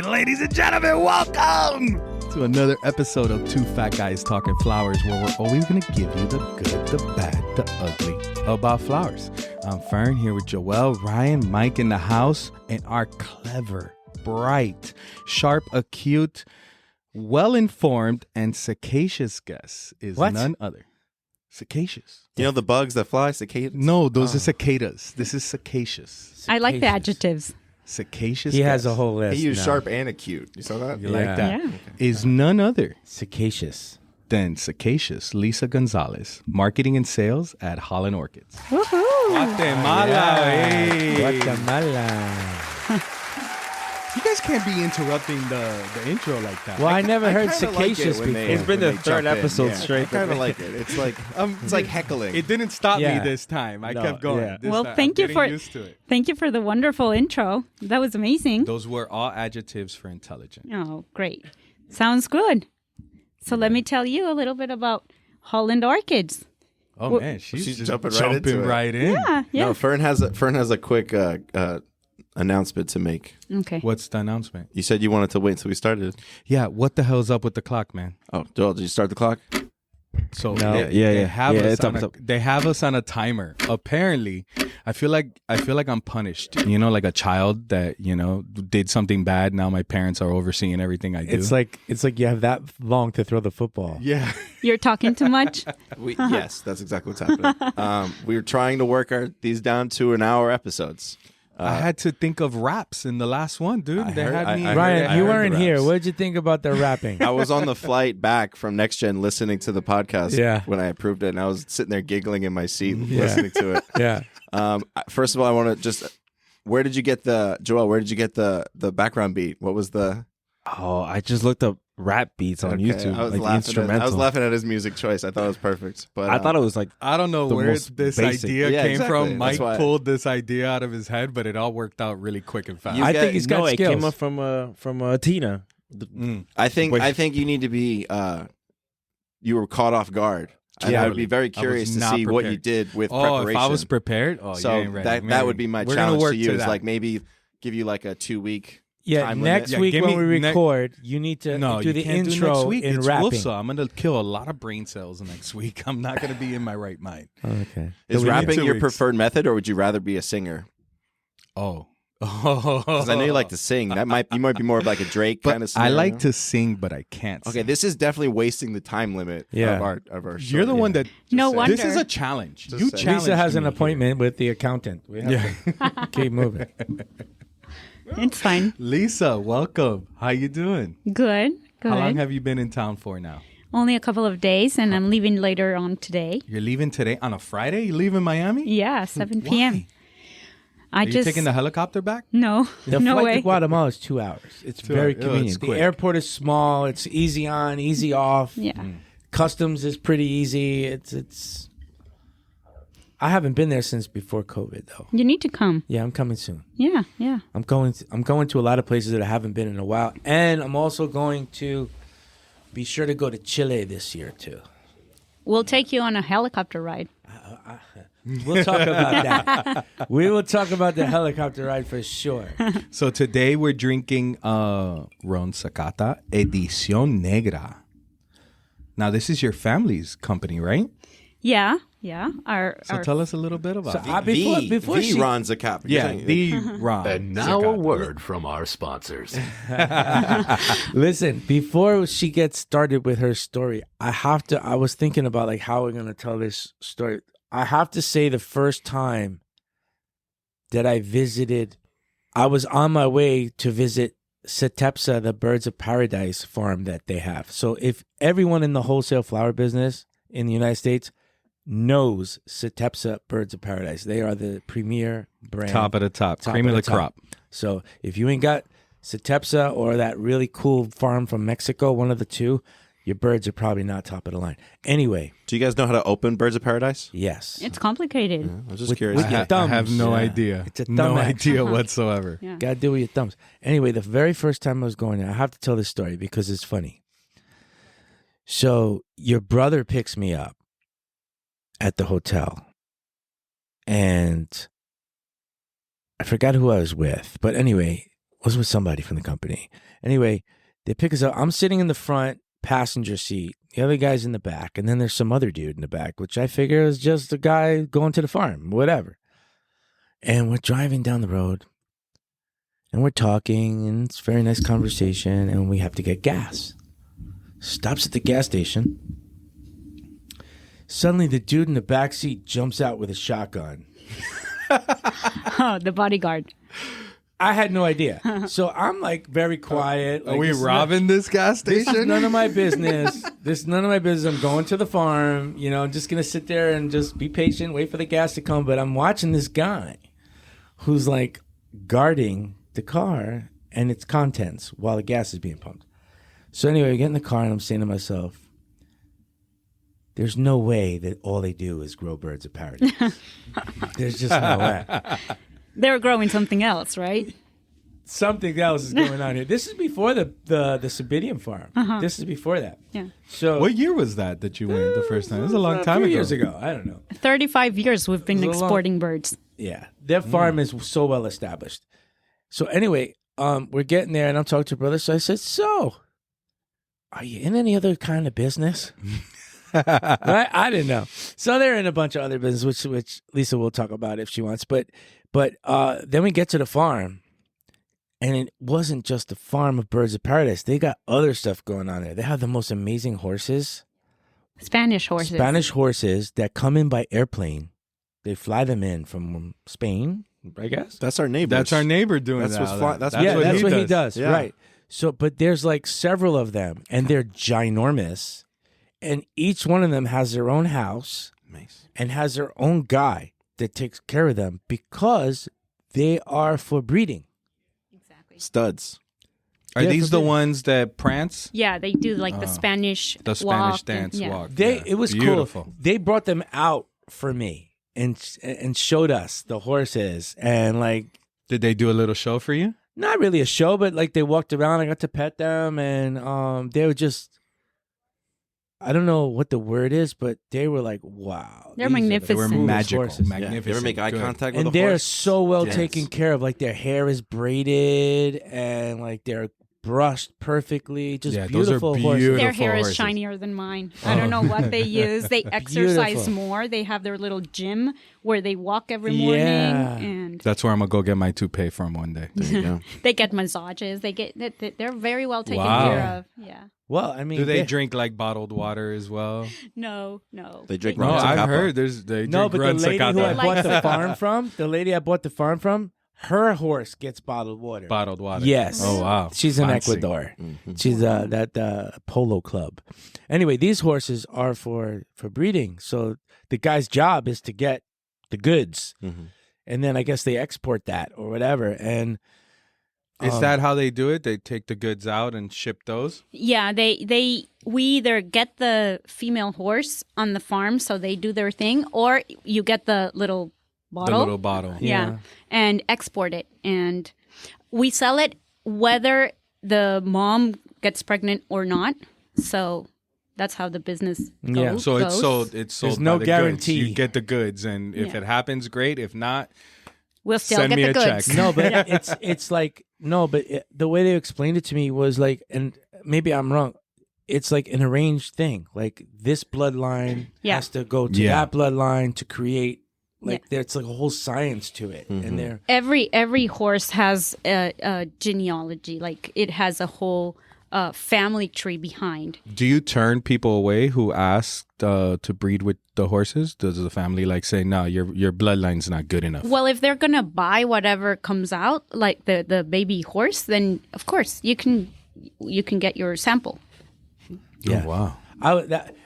right, ladies and gentlemen, welcome to another episode of Two Fat Guys Talking Flowers, where we're always going to give you the good, the bad, the ugly about flowers. I'm Fern here with Joel, Ryan, Mike in the house, and our clever, bright, sharp, acute, well-informed, and sagacious guest is none other. Sagacious. You know the bugs that fly, cicadas? No, those are cicadas. This is sagacious. I like the adjectives. Sagacious. He has a whole list. He used now. sharp and acute. You saw that? You like that? Yeah. Is none other Sagacious. than sagacious Lisa Gonzalez, marketing and sales at Holland Orchids. Woohoo! Guatemala. Hey. Guatemala. You guys can't be interrupting the intro like that. Well, I never heard kinda like it sagacious when before. they- It's been when the they third jump in. episode Yeah. straight. I kind of like it. It's like heckling. It didn't stop Yeah. me this time. I No, kept going. yeah. This Well, time, thank I'm you getting for used to it. thank you for the wonderful intro. That was amazing. Those were all adjectives for intelligent. Oh, great. Sounds good. So let me tell you a little bit about Holland Orchids. Oh Well, man, she's she's just jumping right into it. right in. Yeah. No, Fern has a quick announcement to make. Okay. What's the announcement? You said you wanted to wait until we started. Yeah, what the hell's up with the clock, man? Oh, Joel, did you start the clock? So No. they have Yeah, us it's on up, they have us on a timer. Apparently, I feel like I'm punished. You know, like a child that did something bad. Now my parents are overseeing everything I do. It's like you have that long to throw the football. yeah. You're talking too much? Yes, that's exactly what's happening. We're trying to work these down to an hour episodes. I had to think of raps in the last one, dude. I They heard- had me. I Ryan, heard you the weren't here. raps. What did you think about the rapping? I was on the flight back from Next Gen listening to the podcast Yeah. when I approved it, and I was sitting there giggling in my seat listening to it. Yeah. First of all, I want to just, where did you get the background beat? What was the? Oh, I just looked up rap beats on Okay, YouTube, I was like laughing. instrumental. I was laughing at his music choice. I thought it was perfect, but I thought it was like I don't know the where most this basic. idea Yeah, came exactly. from. That's Mike why- pulled this idea out of his head, but it all worked out really quick and fast. You I get- think he's got no, it skills. came up from Tina. I think Wait. I think you need to be. You were caught off guard. And Yeah, I would be very curious to not see what you prepared. did with Oh, preparation. if I was prepared, you so ain't ready. that would be my We're gonna challenge work to you. Is that. like maybe give you like a 2-week. Yeah, time next limit. week Yeah, when give we me record, you need to No, do you the can't do intro next week. in It's rapping. Wolfsaw. I'm gonna kill a lot of brain cells next week. I'm not gonna be in my right mind. Okay. Is we need rapping 2 your weeks. preferred method, or would you rather be a singer? Oh, Because I know you like to sing. You might be more of like a Drake kind of. But I like to sing, but I can't. Okay, sing. this is definitely wasting the time limit Yeah. of our show. You're the one that. No saying. wonder. This is a challenge. Just You saying. challenged Lisa has an me here. appointment with the accountant. We have to keep moving. It's fine. Lisa, welcome. How you doing? Good. Good. How long have you been in town for now? Only a couple of days, and I'm leaving later on today. You're leaving today on a Friday? You leaving Miami? Yeah, 7 p.m. Why? I Are you just taking the helicopter back? no, The no flight way. to Guatemala is 2 hours. It's 2 very hours. Oh, it's convenient. The quick. airport is small. It's easy on, easy off. Yeah. Customs is pretty easy. It's. I haven't been there since before COVID, though. You need to come. Yeah, I'm coming soon. Yeah, yeah. I'm going to a lot of places that I haven't been in a while, and I'm also going to be sure to go to Chile this year too. We'll take you on a helicopter ride. We'll talk about that. We will talk about the helicopter ride for sure. So today we're drinking Ron Zacapa Edición Negra. Now this is your family's company, right? Yeah, yeah. So tell us a little bit about it. Before she, Ron Zacapa. Yeah, the Ron. And now a Zacapa. word from our sponsors. listen, before she gets started with her story, I was thinking about like how we're gonna tell this story. I have to say the first time that I was on my way to visit Setepsa, the Birds of Paradise farm that they have. So if everyone in the wholesale flower business in the United States knows Setepsa Birds of Paradise, they are the premier brand. Top of the top. Cream of the crop. So if you ain't got Setepsa or that really cool farm from Mexico, one of the two, your birds are probably not top of the line. Anyway, Do you guys know how to open Birds of Paradise? yes. It's complicated. I was just With- curious. with your I have thumbs. no Yeah. idea. It's a no thumb action. idea whatsoever. Yeah. Gotta do it with your thumbs. Anyway, the very first time I was going there, I have to tell this story because it's funny. So your brother picks me up at the hotel, and I forgot who I was with. But anyway, was with somebody from the company. Anyway, they pick us up. I'm sitting in the front passenger seat. The other guy's in the back. And then there's some other dude in the back, which I figure is just a guy going to the farm, whatever. And we're driving down the road. And we're talking. And it's a very nice conversation. And we have to get gas. Stops at the gas station. Suddenly, the dude in the back seat jumps out with a shotgun. Oh, the bodyguard. I had no idea. So I'm like very quiet. Are Like, we this is robbing this gas This station? is none of my business. This is none of my business. I'm going to the farm. You know, I'm just going to sit there and just be patient, wait for the gas to come. But I'm watching this guy who's like guarding the car and its contents while the gas is being pumped. So anyway, I get in the car and I'm saying to myself, there's no way that all they do is grow birds of paradise. There's just no way. They're growing something else, right? Something else is going on here. This is before the Cymbidium farm. This is before that. Yeah. So What year was that you went the first time? It was a long time few ago. years ago. I don't know. 35 years we've been It was a long- exporting birds. Yeah, their farm is so well established. So anyway, we're getting there, and I'm talking to brother. So I said, "So, are you in any other kind of business?" Right? I didn't know. So they're in a bunch of other business, which Lisa will talk about if she wants. But then we get to the farm, and it wasn't just a farm of birds of paradise. They got other stuff going on there. They have the most amazing horses, Spanish horses. Spanish horses that come in by airplane. They fly them in from Spain, I guess. That's our neighbors. That's our neighbor doing That's that. what's fly- that's Yeah, that's what he does. Yeah. Right. So, but there's like several of them, and they're ginormous, and each one of them has their own house Nice. and has their own guy that takes care of them because they are for breeding. Exactly. Studs. Are Yeah, these the forbidden. ones that prance? Yeah, they do like the Spanish The Spanish walk and- dance yeah. walk. They Yeah. it was beautiful. cool. They brought them out for me and showed us the horses and like Did they do a little show for you? not really a show, but like they walked around. I got to pet them, and they were just. I don't know what the word is, but they were like, wow. They're these are the magnificent. They were coolest magical, horses. magnificent. You ever make eye good. contact with And a they're horse? so well Yes. taken care of. Like their hair is braided and like they're brushed perfectly. Just Yeah, those are beautiful horses. beautiful. Their hair is horses. shinier than mine. I don't know what they use. They exercise Beautiful. more. They have their little gym where they walk every morning, Yeah. and That's where I'm gonna go get my toupee from one day. There you go. they get massages. They're very well taken Wow. care of. Yeah. Well, I mean, Do they drink like bottled water as well? No. They drink No, Ron I've Zacapa. heard they No, drink but the Ron lady who I Zacapa. bought the farm from, her horse gets bottled water. bottled water. Yes. Oh wow. She's in Fancy. Ecuador. Mm-hmm. She's that polo club. Anyway, these horses are for breeding. So the guy's job is to get the goods, Mhm. and then I guess they export that or whatever. And Is that how they do it? They take the goods out and ship those? Yeah, we either get the female horse on the farm, so they do their thing, or you get the little bottle. The little bottle. Yeah. And export it. And we sell it whether the mom gets pregnant or not. So that's how the business goes. Yeah. So it's goes. sold. It's sold. There's no by the guarantee. Goods. You get the goods, and if Yeah. it happens, great. If not, We'll still Send get me the a goods. check. no, but it's like no, but the way they explained it to me was like, and maybe I'm wrong. It's like an arranged thing. Like this bloodline Yeah. has to go to Yeah. that bloodline to create. Like there's like a whole science to it, and they're Every horse has a genealogy. Like it has a whole family tree behind. do you turn people away who ask to breed with the horses? Does the family like say, "No, your bloodline's not good enough"? Well, if they're gonna buy whatever comes out, like the baby horse, then of course you can get your sample. yeah. Oh, wow.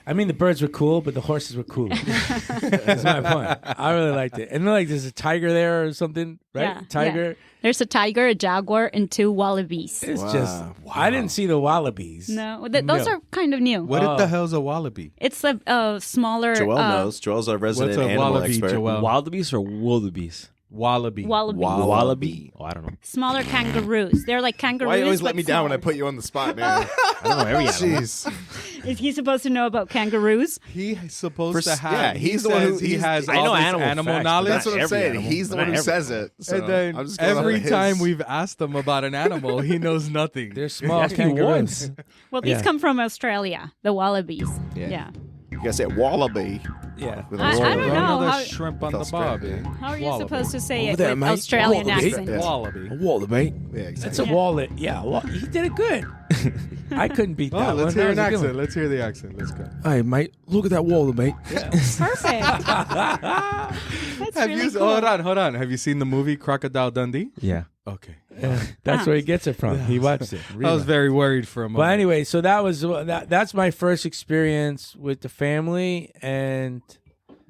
I mean, the birds were cool, but the horses were cooler. That's my point. I really liked it. And like, there's a tiger there or something, right? Yeah, Tiger. yeah. There's a tiger, a jaguar, and 2 wallabies. It's Wow. just, I didn't see the wallabies. No, those are kind of new. What the hell's a wallaby? It's a smaller. Joel knows. Joel's our resident What's a animal wallaby, expert. Joel? Wildebeest or wildebeest? Wallaby. Wallaby. Oh, I don't know. Smaller kangaroos. They're like kangaroos. Why you always let but me down when I smaller. put you on the spot, man? I don't know every animal. Jeez. Is he supposed to know about kangaroos? He's supposed to have. Yeah, he's the one who he has. I know all this animal animal facts, but knowledge. That's what I'm every saying. animal. He's the Not one who every says it. So And then I'm just going every on his- time we've asked him about an animal, he knows nothing. They're small Ask me kangaroos. once. Well, these Yeah. come from Australia, the wallabies. Yeah. Yeah. You gotta say wallaby. Yeah. With a I roll. don't know. Another How- shrimp on Felt the bob. scrappy. How are you Wallaby. supposed to say Over it there, with mate. Australian Wallaby. accent? Yeah. Wallaby. Wallaby. Yeah, It's exactly. a wallet. Yeah. Well, he did it good. I couldn't beat that Oh, let's one. hear an That was a good accent. one. Let's hear the accent. Let's go. Hey, mate, look at that wallaby. Perfect. That's Have really you? cool. Hold on. Have you seen the movie Crocodile Dundee? Yeah. Okay. That's where he gets it from. He watched it. I was very worried for a moment. But anyway, so that's my first experience with the family and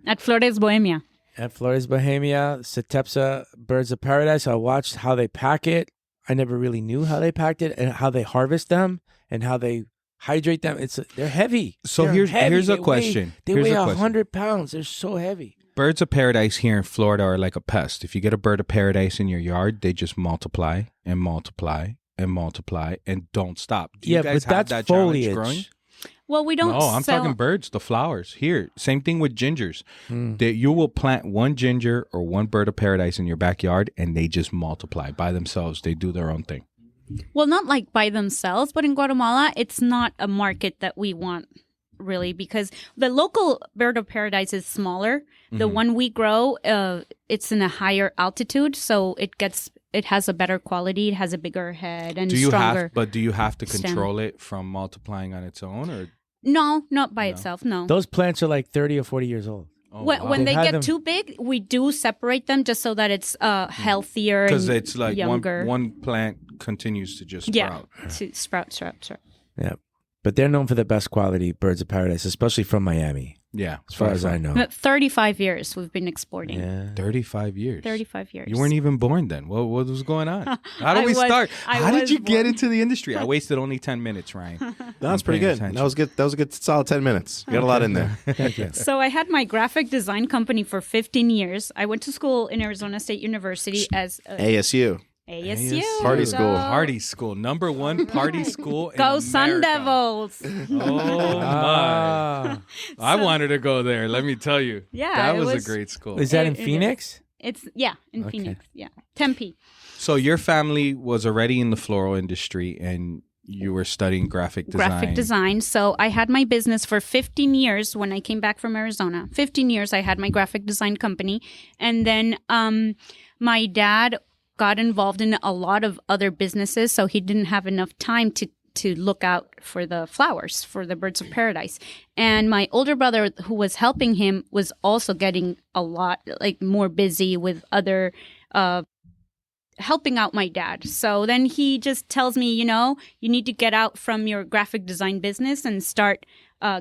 At Flores, Bohemia. at Flores Bohemia, Setepsa Birds of Paradise. I watched how they pack it. I never really knew how they packed it and how they harvest them and how they hydrate them. They're heavy. So They're here's heavy. a They question. They Here's weigh a question. 100 pounds. They're so heavy. Birds of paradise here in Florida are like a pest. If you get a bird of paradise in your yard, they just multiply and multiply and multiply and don't stop. Do you Yeah, guys but have that's that challenge foliage. growing? Well, we don't No, I'm sell... talking birds, the flowers. Here, same thing with gingers. Hmm. That you will plant one ginger or one bird of paradise in your backyard, and they just multiply by themselves. They do their own thing. Well, not like by themselves, but in Guatemala, it's not a market that we want really because the local bird of paradise is smaller. The Mm-hmm. one we grow, it's in a higher altitude, so it has a better quality. It has a bigger head and Do you stronger. do you have to stem. control it from multiplying on its own, or No, not by itself. No. Those plants are like 30 or 40 years old. When They've they had get them- too big, we do separate them just so that it's healthier because and it's like younger. one plant continues to just yeah, sprout. to sprout. Yeah. But they're known for the best quality birds of paradise, especially from Miami, Yeah, as far as I know. But 35 years we've been exporting. Yeah. 35 years. 35 years. You weren't even born then. What was going on? How did I we was- start? I How did was you get born. into the industry? I wasted only 10 minutes, Ryan. That's I'm pretty paying good. attention. That was a good solid 10 minutes. You got a lot in there. Thank you. So I had my graphic design company for 15 years. I went to school in Arizona State University as a ASU. ASU. Party So- school. Party school. Number one party school in Go Sun America. Devils. Oh, my. Ah. I wanted to go there, let me tell you. Yeah, That it was a was- great school. Is that in It is. Phoenix? It's, in Okay. Phoenix. Yeah. Tempe. So your family was already in the floral industry and you were studying graphic design. Graphic design. So I had my business for 15 years when I came back from Arizona. 15 years I had my graphic design company. And then my dad got involved in a lot of other businesses, so he didn't have enough time to look out for the flowers, for the birds of paradise. And my older brother, who was helping him, was also getting a lot, like, more busy with other helping out my dad. So then he just tells me, you need to get out from your graphic design business and start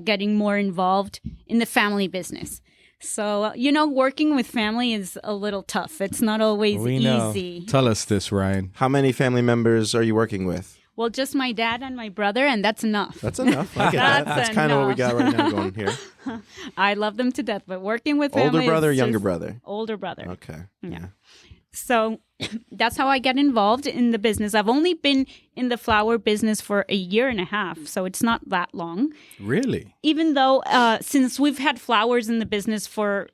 getting more involved in the family business. So, working with family is a little tough. It's not always We know. easy. Tell us this, Ryan. How many family members are you working with? Well, just my dad and my brother, and that's enough. That's enough. I get that. That's That's kind of what we enough. got right now going here. I love them to death, but working with family Older brother, is younger just- brother. Older brother. Okay. Yeah. So that's how I get involved in the business. I've only been in the flower business for a year and a half, so it's not that long. Really? Even though since we've had flowers in the business for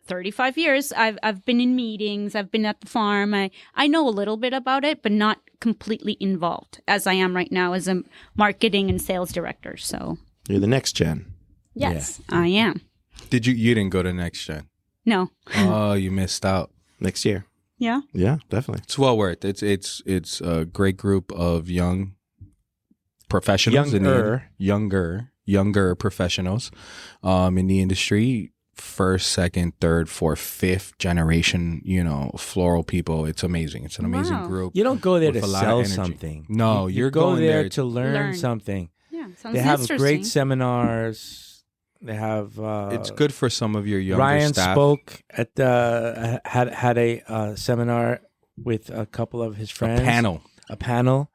35 years, I've been in meetings, I've been at the farm. I know a little bit about it, but not completely involved as I am right now as a marketing and sales director. So You're the next gen. yes, I am. You didn't go to next gen? No. Oh, you missed out. Next year. Yeah. Yeah, definitely. It's well worth it. It's a great group of young professionals younger professionals in the industry. First, second, third, fourth, fifth generation, floral people. It's amazing. It's an amazing Wow. group. You don't go there with to a lot of sell energy. something. No, you you're go going there there to learn learn. something. Yeah. Sounds They have interesting. great seminars. They have. It's good for some of your younger Ryan staff. spoke at had a seminar with a couple of his friends. A panel,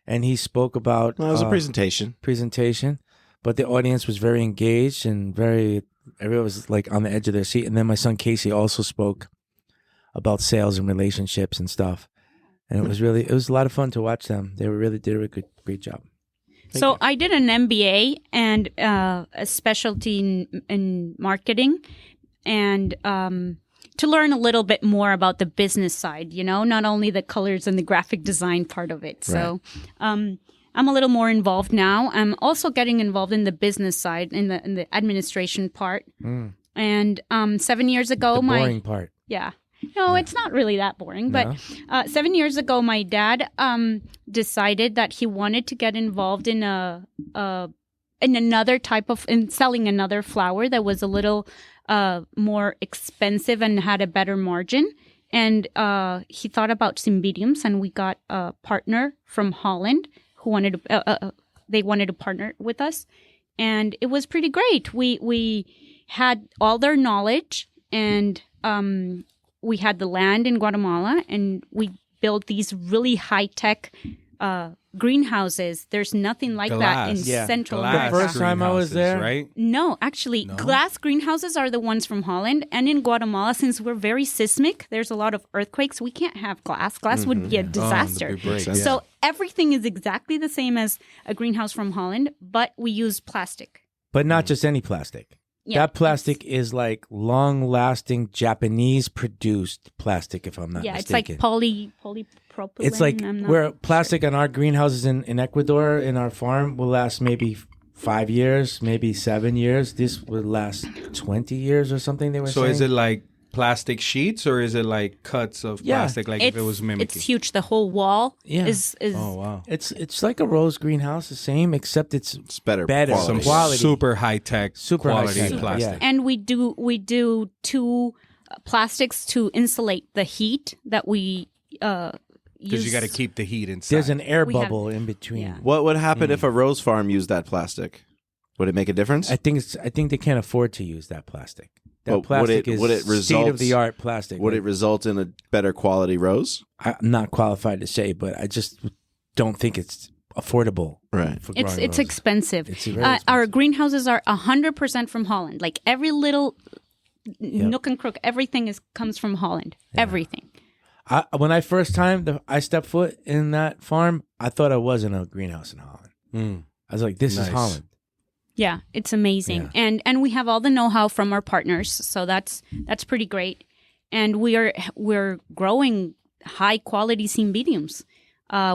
and he spoke about. Well, it was a presentation. But the audience was very engaged and everyone was like on the edge of their seat. And then my son Casey also spoke about sales and relationships and stuff. And it was a lot of fun to watch them. They really did a great job. So I did an MBA and a specialty in marketing, and to learn a little bit more about the business side, not only the colors and the graphic design part of it. So I'm a little more involved now. I'm also getting involved in the business side, in the administration part. And 7 years ago, The boring part. Yeah. No, it's not really that boring. But 7 years ago, my dad decided that he wanted to get involved in another type of selling another flower that was a little more expensive and had a better margin. And he thought about Cymbidiums, and we got a partner from Holland who wanted to. They wanted to partner with us, and it was pretty great. We had all their knowledge, and we had the land in Guatemala, and we built these really high-tech greenhouses. There's nothing like that in Central The America. first time I was there, right? No, actually, glass greenhouses are the ones from Holland. And in Guatemala, since we're very seismic, there's a lot of earthquakes. We can't have glass. Glass would be a disaster. So everything is exactly the same as a greenhouse from Holland, but we use plastic. But not just any plastic. Yeah, that plastic is like long-lasting Japanese-produced plastic, if I'm not it's mistaken. like polypropylene. It's like I'm not where plastic sure. on our greenhouses in Ecuador, in our farm, will last maybe 5 years, maybe 7 years. This would last 20 years or something, they were saying. So is it like plastic sheets, or is it like cuts of plastic, like if it was mimicking? It's huge. The whole wall is Oh, wow. It's like a rose greenhouse, the same, except it's better quality. Some Quality. super high-tech quality high-tech, plastic. yeah. And we do two plastics to insulate the heat that we use. Because you got to keep the heat inside. There's an air We have- bubble in between. yeah. What would happen if a rose farm used that plastic? Would it make a difference? I think they can't afford to use that plastic. That But plastic would it is result- state-of-the-art plastic. Would it result in a better quality rose? I'm not qualified to say, but I just don't think it's affordable. Right. For It's growing roses. expensive. It's very Our expensive. greenhouses are 100% from Holland. Like every little nook and crook, everything comes from Holland. Everything. When I first time I stepped foot in that farm, I thought I was in a greenhouse in Holland. I was like, this is Holland. Yeah, it's amazing. And we have all the know-how from our partners, so that's pretty great. And we're growing high quality Cymbidiums.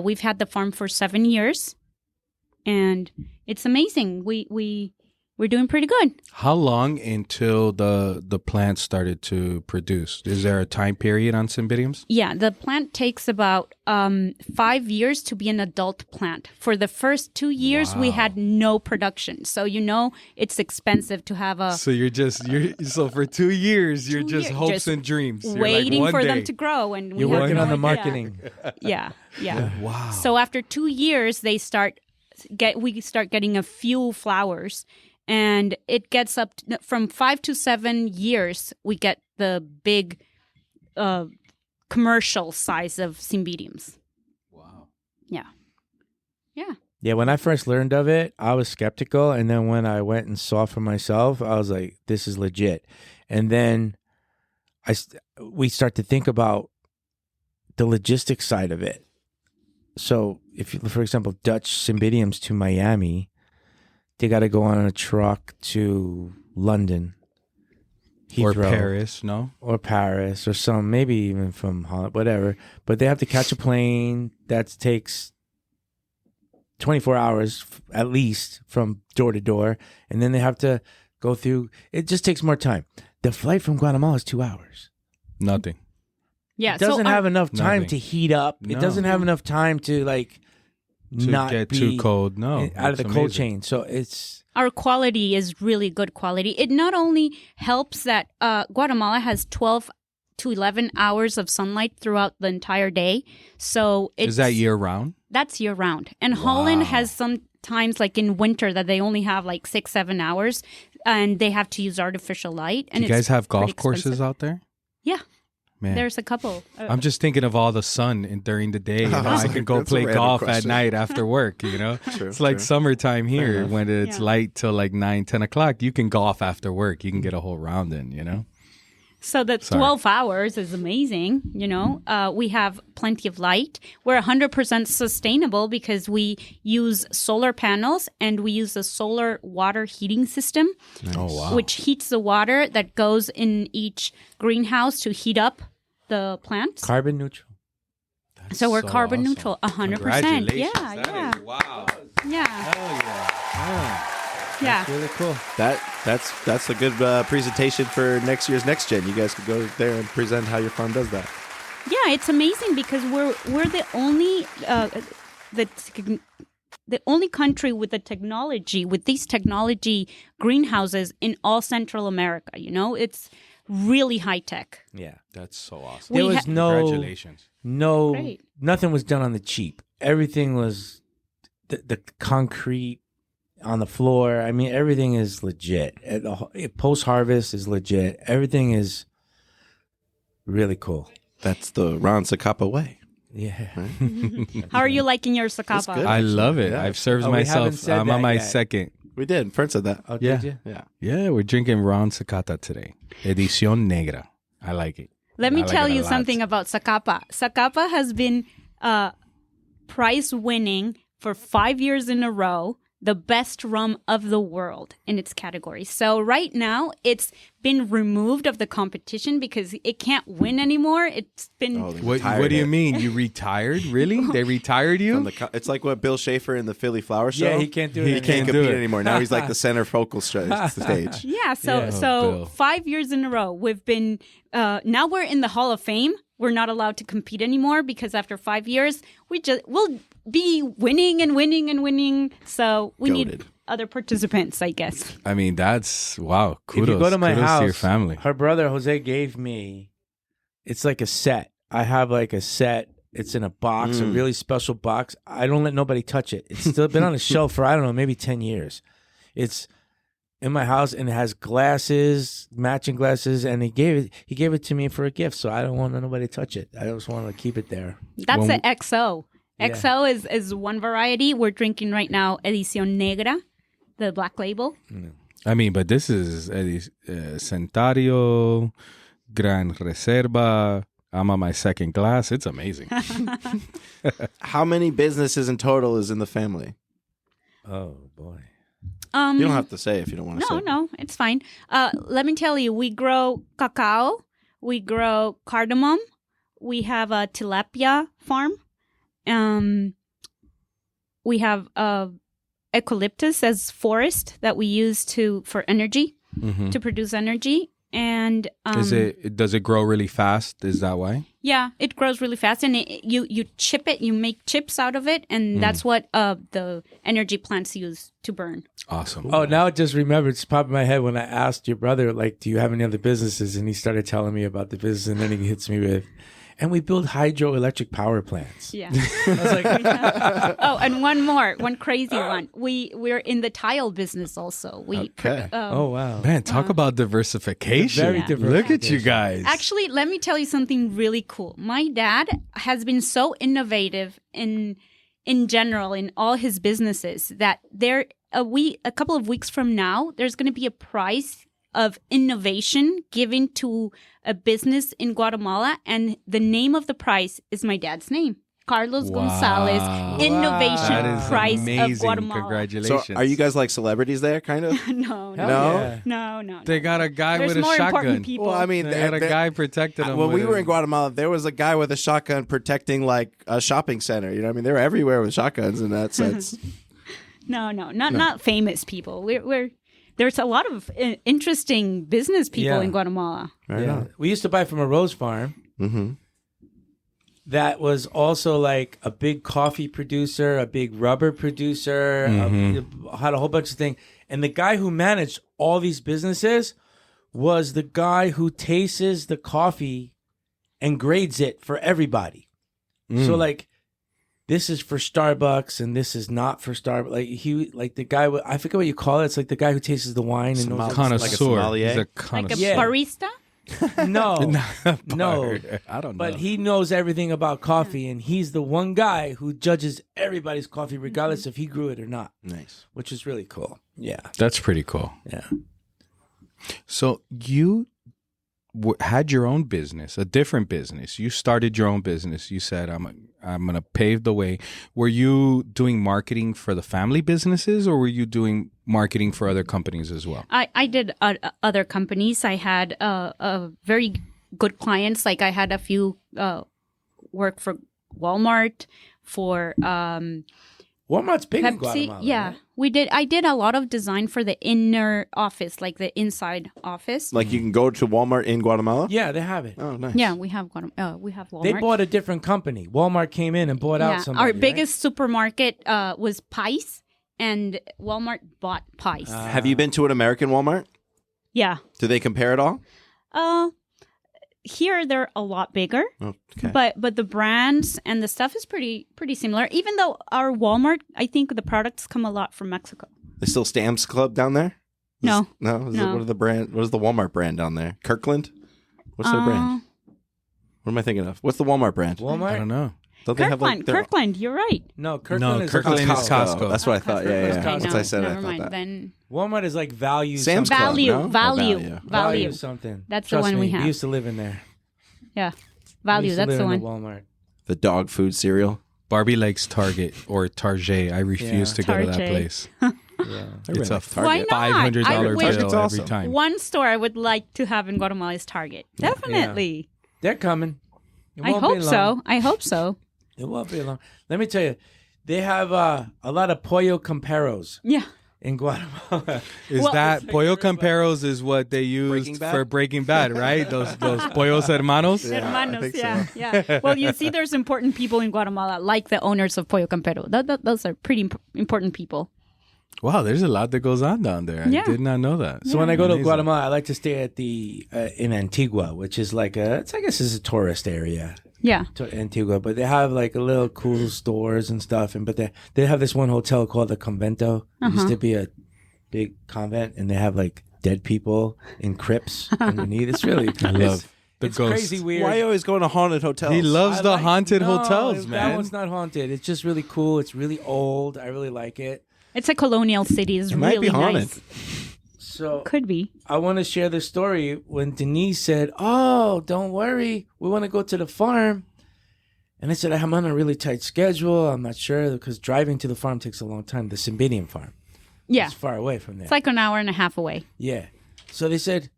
We've had the farm for 7 years, and it's amazing. We're doing pretty good. How long until the plant started to produce? Is there a time period on Cymbidiums? Yeah, the plant takes about 5 years to be an adult plant. For the first 2 years, we had no production. So, it's expensive to have a... So so for 2 years, you're 2 just years, hopes just and dreams. You're waiting like, for one them day. to grow. And we You're have working no on the idea. marketing. Yeah. Wow. So after 2 years, we start getting a few flowers. And it gets up from 5 to 7 years, we get the big commercial size of Cymbidiums. Wow. Yeah. Yeah, when I first learned of it, I was skeptical. And then when I went and saw for myself, I was like, this is legit. And then we start to think about the logistics side of it. So if you, for example, Dutch Cymbidiums to Miami, they got to go on a truck to London, Or Heathrow, Paris, no? or Paris, or some, maybe even from Holland, whatever. But they have to catch a plane that takes 24 hours at least from door to door, and then they have to go through. It just takes more time. The flight from Guatemala is 2 hours. Nothing. Yeah. It doesn't have enough time Nothing. to heat up. It No. doesn't have enough time to To not get be too cold, no. out of the That's cold amazing. chain. So it's our quality is really good quality. It not only helps that Guatemala has 12 to 11 hours of sunlight throughout the entire day. So it's, Is that year round? That's year round. And Holland has some times like in winter that they only have like 6-7 hours and they have to use artificial light. And Do you guys it's have golf pretty courses expensive. out there? Yeah. Man. There's a couple. I'm just thinking of all the sun during the day. And I can go That's a play random golf at question. night after work, True, It's like true. summertime here when it's Yeah. light till like 9-10 o'clock. You can golf after work. You can get a whole round in, So the Sorry. 12 hours is amazing, you know. We have plenty of light. We're 100% sustainable because we use solar panels and we use a solar water heating system, Oh, wow. which heats the water that goes in each greenhouse to heat up the plants. Carbon neutral. So we're so carbon awesome. neutral, 100%. Congratulations. Yeah, That yeah, is- wow. yeah, Hell yeah. yeah. Really cool. That's a good presentation for next year's Next Gen. You guys could go there and present how your farm does that. Yeah, it's amazing because we're the only the only country with these technology greenhouses in all Central America. You know, it's really high tech. Yeah. That's so awesome. We There was ha- Congratulations. Great. nothing was done on the cheap. Everything was the concrete on the floor. I mean, everything is legit. Post harvest is legit. Everything is really cool. That's the Ron Zacapa way. Yeah. How are you liking your That's Zacapa? good. I love it. Yeah. I've served Oh, we haven't myself. said I'm on that my yet. second. We did. Prince said that. Oh, Yeah. did you? Yeah. Yeah, we're drinking Ron Zacata today. Edición Negra. I like it. Let me I like tell it a you lot. something about Zacapa. Zacapa has been prize winning for 5 years in a row, the best rum of the world in its category. So right now, it's been removed of the competition because it can't win anymore. It's been Oh, they What retired do you it mean? You retired? Really? They retired you? from the it's like what Bill Schaefer in the Philly Flower Show. Yeah, he can't do it. He He anymore. can't can't do compete it. anymore. Now he's like the center focal stage. Yeah, so Yeah. so Bill. 5 years in a row we've been now we're in the Hall of Fame. We're not allowed to compete anymore because after 5 years we'll be winning and winning and winning. So we Goated. need other participants, I guess. I mean, that's wow. Kudos. If you go to my Kudos house, to your family. her brother Jose gave me. It's like a set. I have like a set. It's in a box, a really special box. I don't let nobody touch it. It's still been on the shelf for I don't know, maybe 10 years. It's in my house and it has glasses, matching glasses, and he gave it to me for a gift. So I don't want nobody to touch it. I just want to keep it there. That's When- the XO. Yeah. XO is one variety. We're drinking right now Edición Negra, the black label. I mean, but this is Centario, Gran Reserva. I'm on my second glass. It's amazing. How many businesses in total is in the family? Oh boy. You don't have to say if you don't want to say. No, it's fine. Let me tell you, we grow cacao, we grow cardamom, we have a tilapia farm, we have eucalyptus as forest that we use for energy, Mhm. to produce energy, and Does it grow really fast? Is that why? yeah, it grows really fast, and you chip it, you make chips out of it, and that's what the energy plants use to burn. Awesome. Oh, now it just remembered. It's popped in my head when I asked your brother, like, do you have any other businesses? And he started telling me about the business, and then he hits me with, and we build hydroelectric power plants. Yeah. I was like, Oh, and one crazy one. We're in the tile business also. Okay. oh wow. Man, talk about diversification. Very Yeah. Look at you guys. Actually, let me tell you something really cool. My dad has been so innovative in general in all his businesses that a couple of weeks from now, there's going to be a prize of innovation given to a business in Guatemala, and the name of the prize is my dad's name, Carlos Wow. Gonzalez Innovation that is Prize amazing. of Guatemala. Congratulations. So are you guys like celebrities there, kind of? No, Hell no, yeah. no. They got a guy There's with a more shotgun. important people. Well, I mean, They got a guy protecting them. when we with were a- in Guatemala, there was a guy with a shotgun protecting like a shopping center. You know what I mean? They were everywhere with shotguns in that sense. No, not famous people. We're there's a lot of interesting business people Yeah. in Guatemala. Right Yeah. on. We used to buy from a rose farm Mm-hmm. that was also like a big coffee producer, a big rubber producer, had a whole bunch of things. And the guy who managed all these businesses was the guy who tastes the coffee and grades it for everybody. So like, this is for Starbucks and this is not for Starbucks. Like the guy, I forget what you call it. It's like the guy who tastes the wine and knows Connoisseur. sommelier? He's a Like a connoisseur. Yeah. barista? no, no. I don't know. But he knows everything about coffee, and he's the one guy who judges everybody's coffee, regardless if he grew it or not, Nice. which is really cool. Yeah, That's pretty cool. yeah. So you had your own business, a different business. You started your own business. You said, I'm going to pave the way. Were you doing marketing for the family businesses, or were you doing marketing for other companies as well? I did other companies. I had very good clients. Like I had a few work for Walmart, for Walmart's big in Pepsi. Guatemala. Yeah, right? we did. I did a lot of design for the inner office, like the inside office. Like you can go to Walmart in Guatemala? Yeah, they have it. Oh, nice. Yeah, we have Walmart. They bought a different company. Walmart came in and bought out somebody. Our right? biggest supermarket was Pice, and Walmart bought Pice. Have you been to an American Walmart? Yeah. Do they compare at all? Here they're a lot bigger, Okay. but the brands and the stuff is pretty similar. Even though our Walmart, I think the products come a lot from Mexico. They still Stamps Club down there? No. No? What are the brand? What is the Walmart brand down there? Kirkland? What's their brand? What am I thinking of? What's the Walmart brand? Walmart? I don't know. Don't they have Kirkland, their- Kirkland, you're right. No, Kirkland is Kirkland is Costco. That's what I thought. Yeah, yeah. Okay, Once no, I said it, I never thought mind. that. Then Walmart is like value. Sam's something. Club, value, no? Oh, value, value. something. That's the Trust one me, we have. We used to live in there. Yeah, We value. used to That's live the in one. Walmart. The dog food cereal. Barbie likes Target or Target. I refuse to go to that Target. place. Yeah. It's a Why not? $500 I wish- bill Target's every awesome. time. One store I would like to have in Guatemala is Target. Definitely. They're coming. It I won't be hope long. so. I hope so. It won't be long. Let me tell you, they have a lot of pollo comparos Yeah. in Guatemala. Is Well, that Pollo Camperos is what they used Breaking Bad? for Breaking Bad, right? Those Pollos Hermanos? Hermanos, think so. yeah. Well, you see, there's important people in Guatemala, like the owners of Pollo Campero. Those are pretty important people. Wow, there's a lot that goes on down there. Yeah. I did not know that. So when I go to Amazing. Guatemala, I like to stay at the in Antigua, which is like I guess it's a tourist area. Yeah. To Antigua, but they have like a little cool stores and stuff, but they have this one hotel called the Convento. It used to be a big convent, and they have like dead people in crypts underneath. It's really I love the it's ghosts. crazy weird. Why are you always going to haunted hotels? He loves I the like- haunted No, hotels, That man. one's not haunted. It's just really cool. It's really old. I really like it. It's a colonial city. It's It might really be haunted. nice. So Could be. I want to share the story when Denise said, "Oh, don't worry, we want to go to the farm." And I said, "I'm on a really tight schedule. I'm not sure because driving to the farm takes a long time. The Cymbidium farm, Yeah. it's far away from there. It's like an hour and a half away. Yeah. So they said,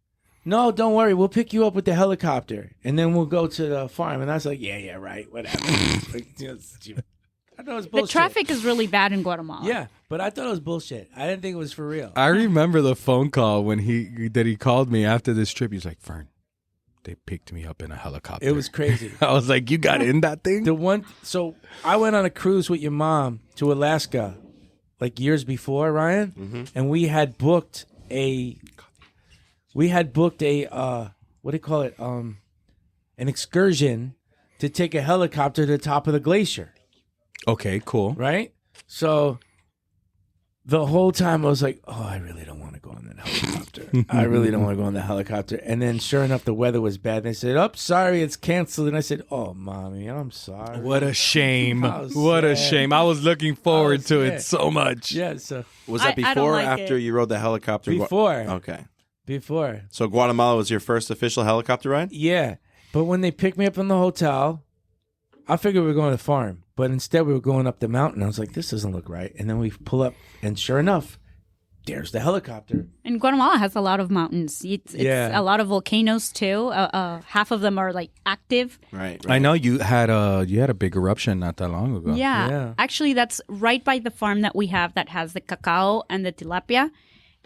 "No, don't worry, we'll pick you up with the helicopter, and then we'll go to the farm." And I was like, "Yeah, right, whatever." Like, I thought it was The bullshit. traffic is really bad in Guatemala. Yeah, but I thought it was bullshit. I didn't think it was for real. I remember the phone call when he called me after this trip. He's like, Fern, they picked me up in a helicopter. It was crazy. I was like, you got in that thing? So I went on a cruise with your mom to Alaska, like years before, Ryan, and we had booked a what do you call it? An excursion to take a helicopter to the top of the glacier, Okay, cool. right? So the whole time I was like, oh, I really don't want to go on that helicopter. I really don't want to go on the helicopter. And then sure enough, the weather was bad. They said, oh, sorry, it's canceled. And I said, oh, mommy, I'm sorry. What a shame. I was What a sad. shame. I was looking forward to sad. it so much. Yeah, so Was that I don't before or like after it. you rode the helicopter? before. Okay. Before. So Guatemala was your first official helicopter ride? Yeah. But when they picked me up from the hotel, I figured we were going to the farm. But instead we were going up the mountain. I was like, this doesn't look right. And then we pull up, and sure enough, there's the helicopter. And Guatemala has a lot of mountains. It's Yeah. a lot of volcanoes too. Half of them are like active. Right. I know you had a big eruption not that long ago. Yeah. Actually, that's right by the farm that we have that has the cacao and the tilapia,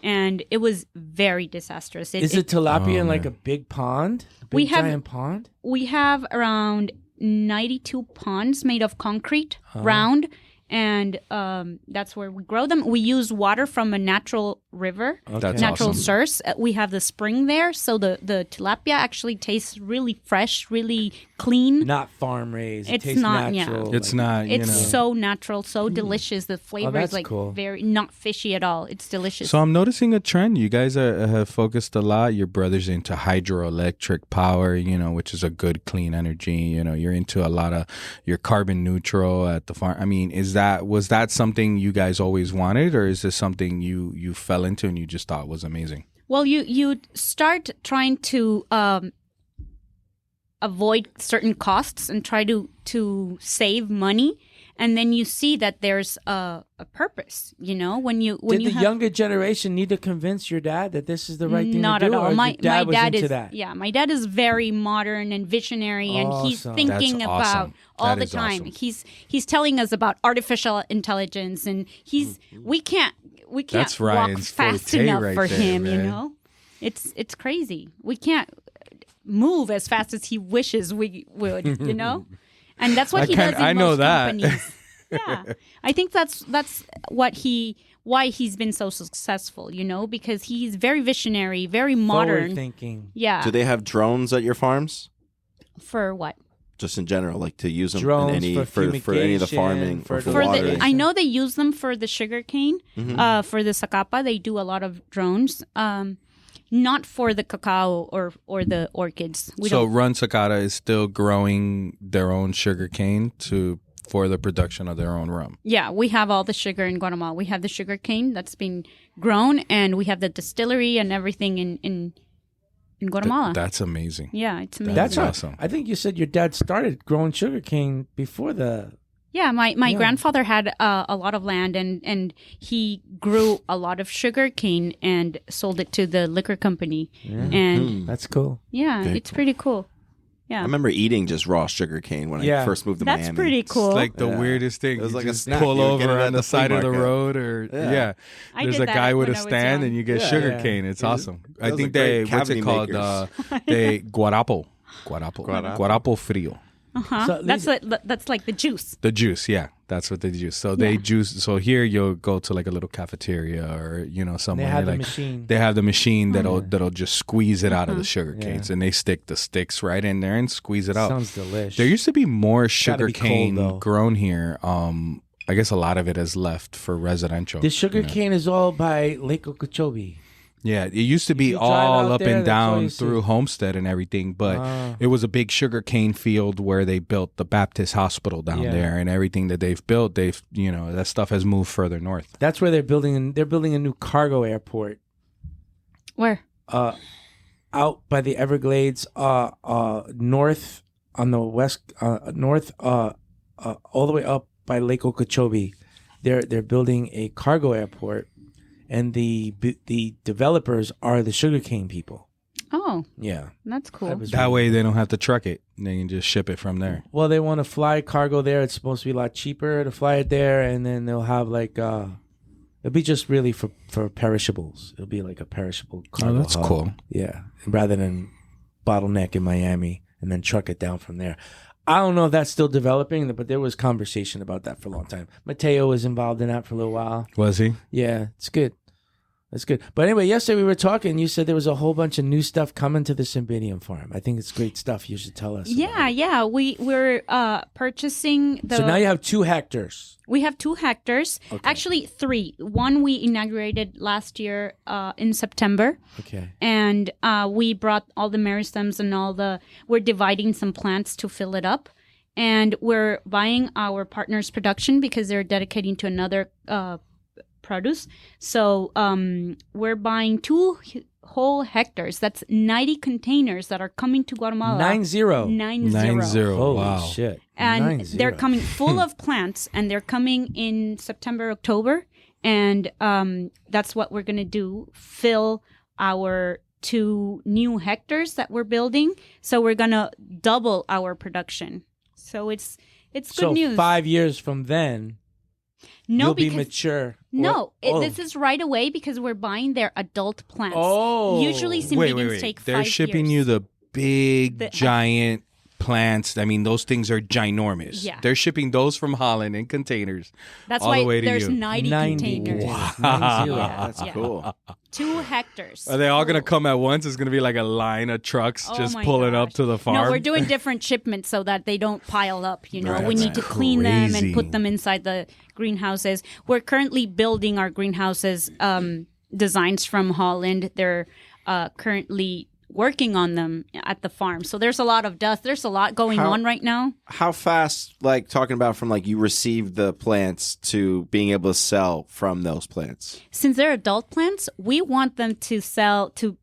and it was very disastrous. Is it tilapia in Oh, like man. a big pond? A big We have- giant pond? We have around 92 ponds made of concrete, round, and that's where we grow them. We use water from a natural river, That's natural awesome. source. We have the spring there, so the tilapia actually tastes really fresh, really clean. Not farm raised. It It's tastes not, yeah. natural. It's like- not, you It's know. so natural, so delicious. The flavor that's is like cool. very not fishy at all. It's delicious. So I'm noticing a trend. You guys have focused a lot. Your brother's into hydroelectric power, which is a good clean energy. You're into a lot of your carbon neutral at the farm. I mean, was that something you guys always wanted, or is this something you fell into and you just thought was amazing? Well, you start trying to avoid certain costs and try to save money. And then you see that there's a purpose, when you Did the have, younger generation need to convince your dad that this is the right thing not to do? at all. Or My your dad was dad into is that? yeah. My dad is very modern and visionary, and he's Awesome. thinking That's about awesome. all That the is time. awesome. He's telling us about artificial intelligence, and we can't That's walk Ryan's fast forte enough right for there, him. man. It's crazy. We can't move as fast as he wishes we would. And that's what he does in I know most that. companies. Yeah, I think that's why he's been so successful, because he's very visionary, very modern. Forward thinking. Yeah. Do they have drones at your farms? For what? Just in general, like to use them Drones in any for for any of the fumigation, farming for or for the- For watering? I know they use them for the sugarcane. For the Zacapa, they do a lot of drones. Not for the cacao or the orchids. So Run Sakata is still growing their own sugar cane for the production of their own rum. Yeah, we have all the sugar in Guatemala. We have the sugar cane that's been grown, and we have the distillery and everything in Guatemala. That's amazing. Yeah, it's amazing. That's awesome. I think you said your dad started growing sugarcane before the. Yeah, my grandfather had a lot of land, and he grew a lot of sugar cane and sold it to the liquor company. And That's cool. it's pretty cool. Yeah, I remember eating just raw sugar cane when I first moved to that's Miami. pretty cool. It's like the Yeah. weirdest thing. It was You like a just snack. pull You would get over it at on the the side flea of the market. road, or Yeah. I there's did a that guy with when a I was stand, young. and you get Yeah. sugar Yeah. cane. It's awesome. I Those are think great what's it cavity called? makers. They guarapo frio. So, That's like the juice. The juice, yeah, that's what they juice. So they juice. So here you'll go to like a little cafeteria or somewhere. They have the like, machine. They have the machine that'll just squeeze it out of the sugar Yeah. canes, and they stick the sticks right in there and squeeze it out. Sounds delish. There used to be more Gotta sugar be cold, cane though. grown here. I guess a lot of it has left for residential. The sugar you know. cane is all by Lake Okeechobee. Yeah, it used to be you drive all out up there, and that's all down you see. through Homestead and everything, but Ah. it was a big sugar cane field where they built the Baptist hospital down Yeah. there, and everything that they've built, that stuff has moved further north. That's where they're building. They're building a new cargo airport. Where? Out by the Everglades, north on the west, north, all the way up by Lake Okeechobee. They're building a cargo airport, and the developers are the sugarcane people. Oh, Yeah, that's cool. That way they don't have to truck it; they can just ship it from there. well, they want to fly cargo there. It's supposed to be a lot cheaper to fly it there, and then they'll have like it'll be just really for perishables. It'll be like a perishable cargo. Oh, that's hub. cool. Yeah, rather than bottleneck in Miami and then truck it down from there. I don't know if that's still developing, but there was conversation about that for a long time. Mateo was involved in that for a little while. Was he? Yeah, it's good. That's good. But anyway, yesterday we were talking. You said there was a whole bunch of new stuff coming to the Cymbidium farm. I think it's great stuff. You should tell us. about Yeah, it. yeah. We're purchasing the. So now you have 2 hectares. We have 2 hectares. Actually, 3. One we inaugurated last year in September. Okay. And we brought all the meristems and we're dividing some plants to fill it up. And we're buying our partner's production because they're dedicating to another produce. So we're buying 2 whole hectares. That's 90 containers that are coming to Guatemala. 9-0. 9-0. Holy Wow. shit. And 9-0. they're coming full of plants, and they're coming in September, October, and that's what we're gonna do: fill our 2 new hectares that we're building. So we're gonna double our production. So it's good So news. 5 years from then, no, you'll be because mature. no, Or- this is right away because we're buying their adult plants. Oh. Usually Cymbidiums take 5 They're shipping years. you the big, The- giant plants. I mean, those things are ginormous. Yeah. They're shipping those from Holland in containers. That's all why the way to there's you. 90 containers. Wow. 90. Yeah, That's yeah. cool. 2 hectares. Are they all going to full. come at once? It's going to be like a line of trucks Oh just my pulling up gosh. to the farm. No, we're doing different shipments so that they don't pile up. We That's need to clean them crazy. and put them inside the greenhouses. We're currently building our greenhouses designs from Holland. They're currently working on them at the farm. So there's a lot of dust. There's a lot going on right now. How fast, like talking about from like you received the plants to being able to sell from those plants? Since they're adult plants, we want them to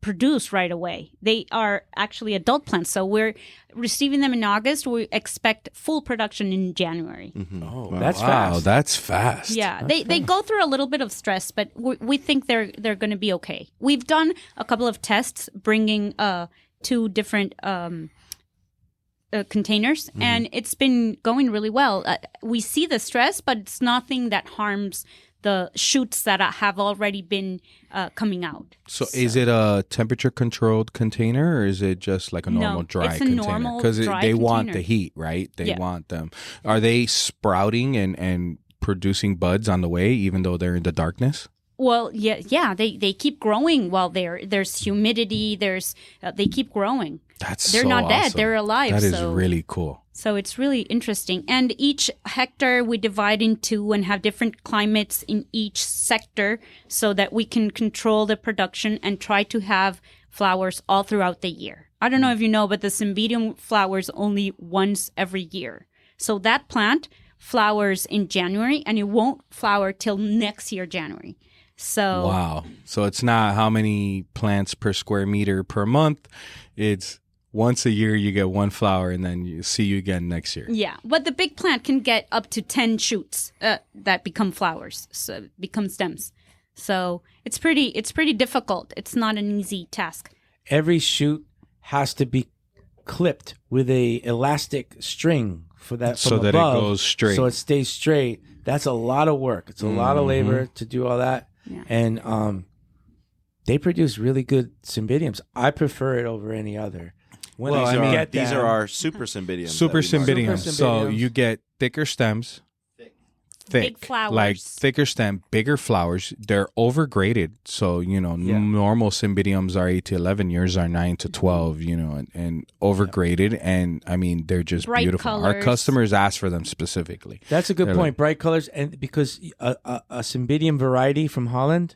produce right away. They are actually adult plants. So we're receiving them in August. We expect full production in January. Oh, that's Wow, fast. that's fast. Yeah, they go through a little bit of stress, but we think they're going to be okay. We've done a couple of tests bringing 2 different containers, and it's been going really well. We see the stress, but it's nothing that harms the shoots that have already been coming out. So is it a temperature controlled container, or is it just like a normal No, dry it's a container? normal Because dry they want container. the heat, right? They Yeah. want them. Are they sprouting and producing buds on the way, even though they're in the darkness? Well, yeah, they keep growing while there's humidity. They keep growing. They're Not dead; awesome. they're alive. That is so. really cool. So it's really interesting. And each hectare we divide into and have different climates in each sector so that we can control the production and try to have flowers all throughout the year. I don't know if you know, but the Cymbidium flowers only once every year. So that plant flowers in January and it won't flower till next year, January. So Wow. So it's not how many plants per square meter per month. It's once a year you get one flower and then you see you again next year. yeah, but the big plant can get up to 10 shoots that become flowers, so become stems. So it's pretty difficult. It's not an easy task. Every shoot has to be clipped with a elastic string for that So from that it above, goes straight. so it stays straight. That's a lot of work. It's a lot of labor to do all that. Yeah. And they produce really good Cymbidiums. I prefer it over any other. When Well, I I mean, get These them- are our super Cymbidiums. Super that we market. Cymbidium. Super So Cymbidiums. you get thicker stems. Big flowers. Like thicker stem, bigger flowers. They're overgraded. So, Yeah. normal Cymbidiums are 8 to 11. Yours are 9 to 12, and overgraded. And I mean, they're just Bright beautiful. Our colors. customers ask for them specifically. That's a good They're point. Bright colors, and because a Cymbidium variety from Holland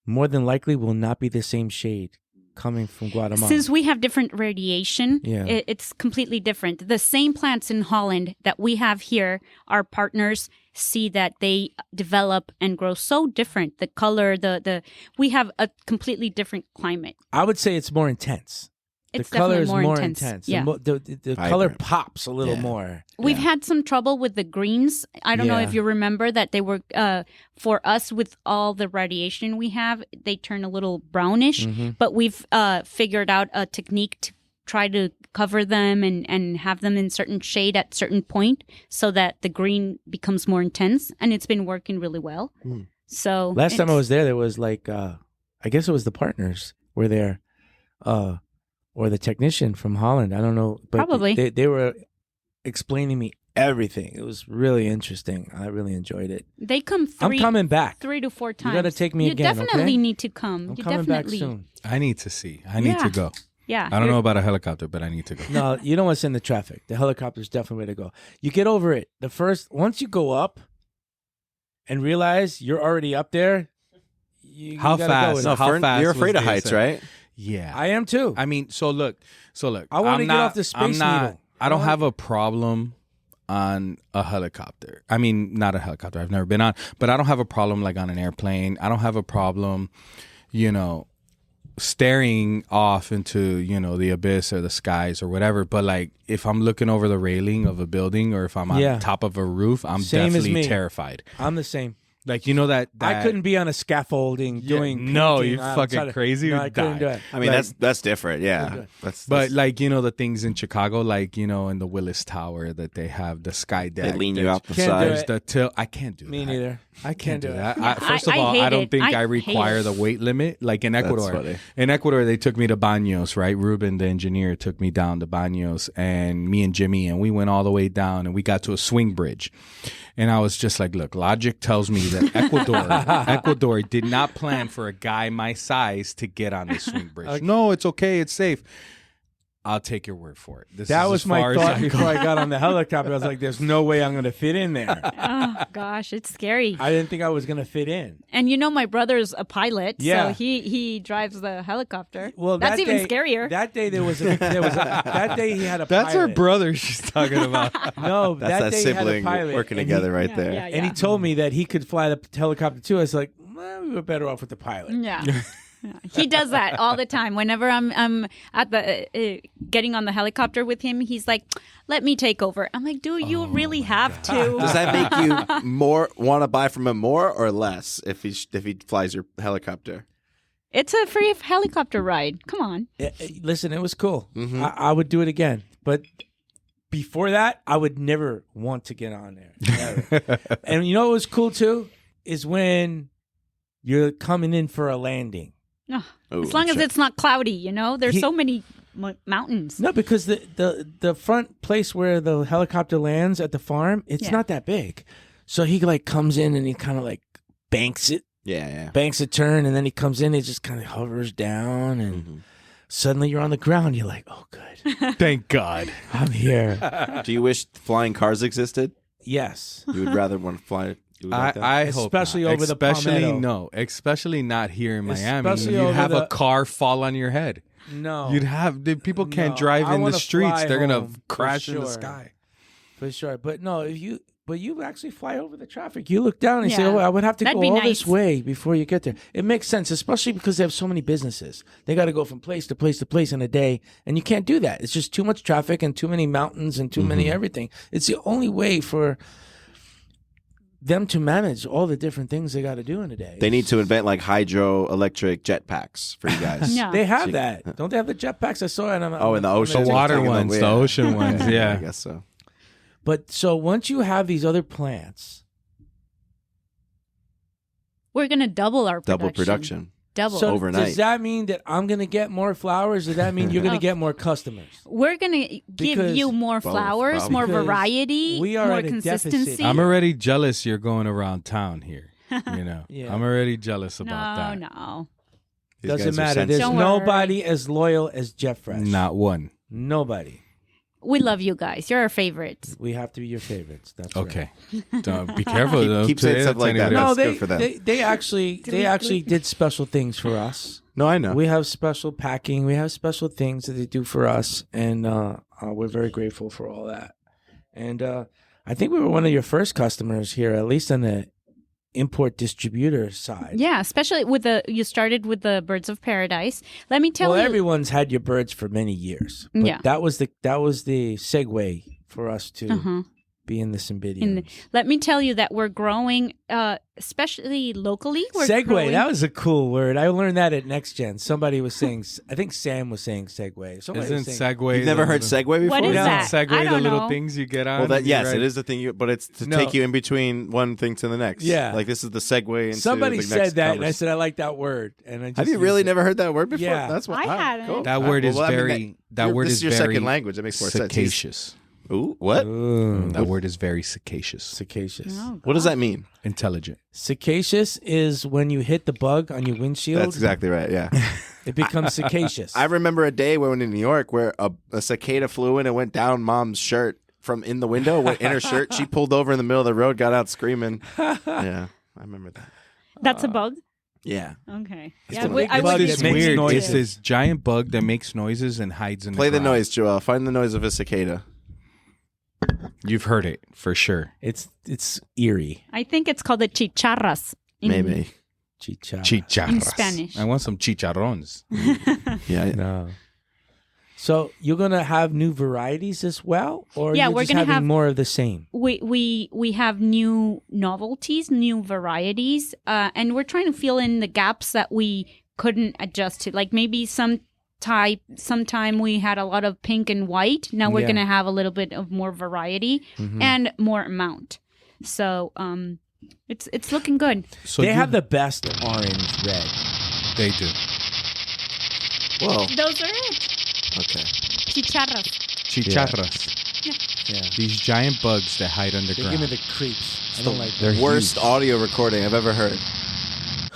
more than likely will not be the same shade coming from Guatemala. Since we have different radiation, Yeah. it's completely different. The same plants in Holland that we have here, our partners see that they develop and grow so different. The color, we have a completely different climate. I would say it's more intense. It's the color definitely is more intense. intense. Yeah. The color Vibrant. pops a little Yeah. more. We've had some trouble with the greens. I don't know Yeah. if you remember that they were, for us, with all the radiation we have, they turn a little brownish. Mm-hmm. But we've figured out a technique to try to cover them and have them in certain shade at certain point so that the green becomes more intense. And it's been working really well. So Last time I it's- was there was like, I guess it was the partners were there, or the technician from Holland. I don't know, but Probably. they were explaining me everything. It was really interesting. I really enjoyed it. They come I'm coming back. 3 to 4 times. gotta take me you again, definitely okay? need to come. I'm you coming definitely. back soon. I need to see. I need Yeah. to go. Yeah. I don't know about a helicopter, but I need to go. No, you don't want to send the traffic. The helicopter's definitely way to go. You get over it. Once you go up and realize you're already up there, you How gotta go fast? with No, it. how Fern, fast you're was afraid of the heights, ascent? right? Yeah. I am too. I mean, so look. I wanna I'm get not- off the Space I'm not, Needle. I don't have a problem on a helicopter. I mean, not a helicopter. I've never been on, but I don't have a problem like on an airplane. I don't have a problem, staring off into, the abyss or the skies or whatever. But like if I'm looking over the railing of a building or if I'm on Yeah. top of a roof, I'm Same as definitely me. terrified. I'm the same. Like, that I couldn't be on a scaffolding doing. no, painting you're outside fucking of- crazy. No, You'd I couldn't die. do it. I mean, Like, that's different. Yeah. Okay. That's Like, the things in Chicago, like, in the Willis Tower that they have the sky deck. they lean you there's- out the Can't do side. There's it. the tilt. I can't do Me that. neither. I can't do that. Yeah, First of I all, hate I don't it. think I I hate require it. the weight limit. Like in Ecuador. funny. In Ecuador, they took me to Baños, right? Ruben, the engineer, took me down to Baños and me and Jimmy, and we went all the way down and we got to a swing bridge. And I was just like, look, logic tells me that Ecuador did not plan for a guy my size to get on this swing bridge. No, it's okay. It's safe. I'll take your word for it. This That is was as my far as thought I before go. I got on the helicopter. I was like, there's no way I'm going to fit in there. Oh gosh, it's scary. I didn't think I was going to fit in. And you know, my brother's a pilot, Yeah. so he drives the helicopter. Well, that's that even day- scarier. That day that day he had a That's pilot. her brother she's talking about. No, That's that day he had a sibling pilot, working and together right Yeah, there. yeah, And he told me that he could fly the helicopter too. I was like, well, we were better off with the pilot. Yeah. Yeah. He does that all the time. Whenever I'm at the getting on the helicopter with him, he's like, "Let me take over." I'm like, "Do you really have to?" Does that make you more want to buy from him more or less if he flies your helicopter? It's a free helicopter ride. Come on. Listen, it was cool. Mhm. I would do it again. But before that, I would never want to get on there. Never. And you know what was cool too? Is when you're coming in for a landing. Oh, Ooh, as long as check. it's not cloudy, you know. There's so many mountains. No, because the front place where the helicopter lands at the farm, it's not that big. So he like comes in and he kind of like banks it, banks a turn, and then he comes in, he just kind of hovers down, and suddenly you're on the ground. You're like, oh, good. Thank God. I'm here. Do you wish flying cars existed? Yes. You would rather want to fly. You would like that? I hope Especially not. over the especially Palmetto. no, especially not here in Miami. Especially You'd over have a the- car fall on your head. No. You'd have people can't No, drive I in the wanna streets. fly They're gonna home, for crash in the sure. sky. For sure. But no, you actually fly over the traffic. You look down and say, Yeah. oh, I would have to That'd go be all nice. this way before you get there. It makes sense, especially because they have so many businesses. They got to go from place to place to place in a day, and you can't do that. It's just too much traffic and too many mountains and too many everything. It's the only way for them to manage all the different things they got to do in a day. They need to invent like hydroelectric jetpacks for you guys. Yeah. They have that. Don't they have the jetpacks? I saw it. Oh, in the ocean. The water Taking them- ones, the ocean ones. I Yeah. guess so. But so once you have these other plants, We're gonna double our Double production. Double. so Overnight. does that mean that I'm going to get more flowers? Does that mean you're going to get more customers? We're gonna give Because- you more Both, flowers, probably. more Because variety, we are more at a deficit. consistency. I'm already jealous you're going around town here. You know, Yeah. I'm already jealous about that. No. These Doesn't guys are matter. sensitive. There's Don't worry. nobody as loyal as Jeff Fresh. Not one. Nobody. We love you guys. You're our favorites. We have to be your favorites. That's Okay. right. Don't be careful. Keep- Don't keep say saying stuff to like that. anybody No, else. That's good for them. they actually did special things for us. No, I know. We have special packing. We have special things that they do for us, and we're very grateful for all that. And I think we were one of your first customers here, at least on the import distributor side. Yeah, especially you started with the Birds of Paradise. Let me tell Well, you. everyone's had your birds for many years. But Yeah. that was the segue for us to Uh-huh. be in the Cymbidium. Let me tell you that we're growing, especially locally. We're Segue, growing- that was a cool word. I learned that at Next Gen. Somebody was saying, I think Sam was saying segue. Somebody Isn't was saying, Segway? You've never the heard little- Segway before? What is Isn't that? Segway I the don't little know. things you get on? Well, that and you yes, ride- it is the thing, but it's to No. take you in between one thing to the next. Yeah. Like this is the segue into somebody the said next that, and I conversation. said, I like that word. And I just Have you used really it. never heard that word before? Yeah. That's what I hadn't. Cool. That word is Well, I mean, very. That word this is is your very second language. It makes more sense. Sagacious. Ooh, what? That word is very sagacious. Sagacious. Oh, What does that mean? Intelligent. Sagacious is when you hit the bug on your windshield. That's exactly right. Yeah. It becomes sagacious. I remember a day when in New York where a cicada flew in and went down Mom's shirt from in the window, went in her shirt. She pulled over in the middle of the road, got out screaming. Yeah, I remember that. That's a bug? Yeah. Okay. It's Yeah, a big I bug would that It's makes weird. noises. It's this giant bug that makes noises and hides in Play the ground. noise, Joel. Find the noise of a cicada. You've heard it for sure. It's eerie. I think it's called the chicharras. Maybe. Chicha. Chicharras. In Spanish. I want some chicharrones. Yeah. No. So you're gonna have new varieties as well, or Yeah, you're we're just gonna having have- more of the same? We have new novelties, new varieties, and we're trying to fill in the gaps that we couldn't adjust to. Like maybe sometime we had a lot of pink and white. Now we're Yeah. gonna have a little bit of more variety and more amount. So it's looking good. So They you- have the best orange red. They do. Whoa. Those are it. Okay. Chicharras. Chicharras. Yeah. These giant bugs that hide They underground. give me the creeps. I don't like They're that. Worst huge. audio recording I've ever heard.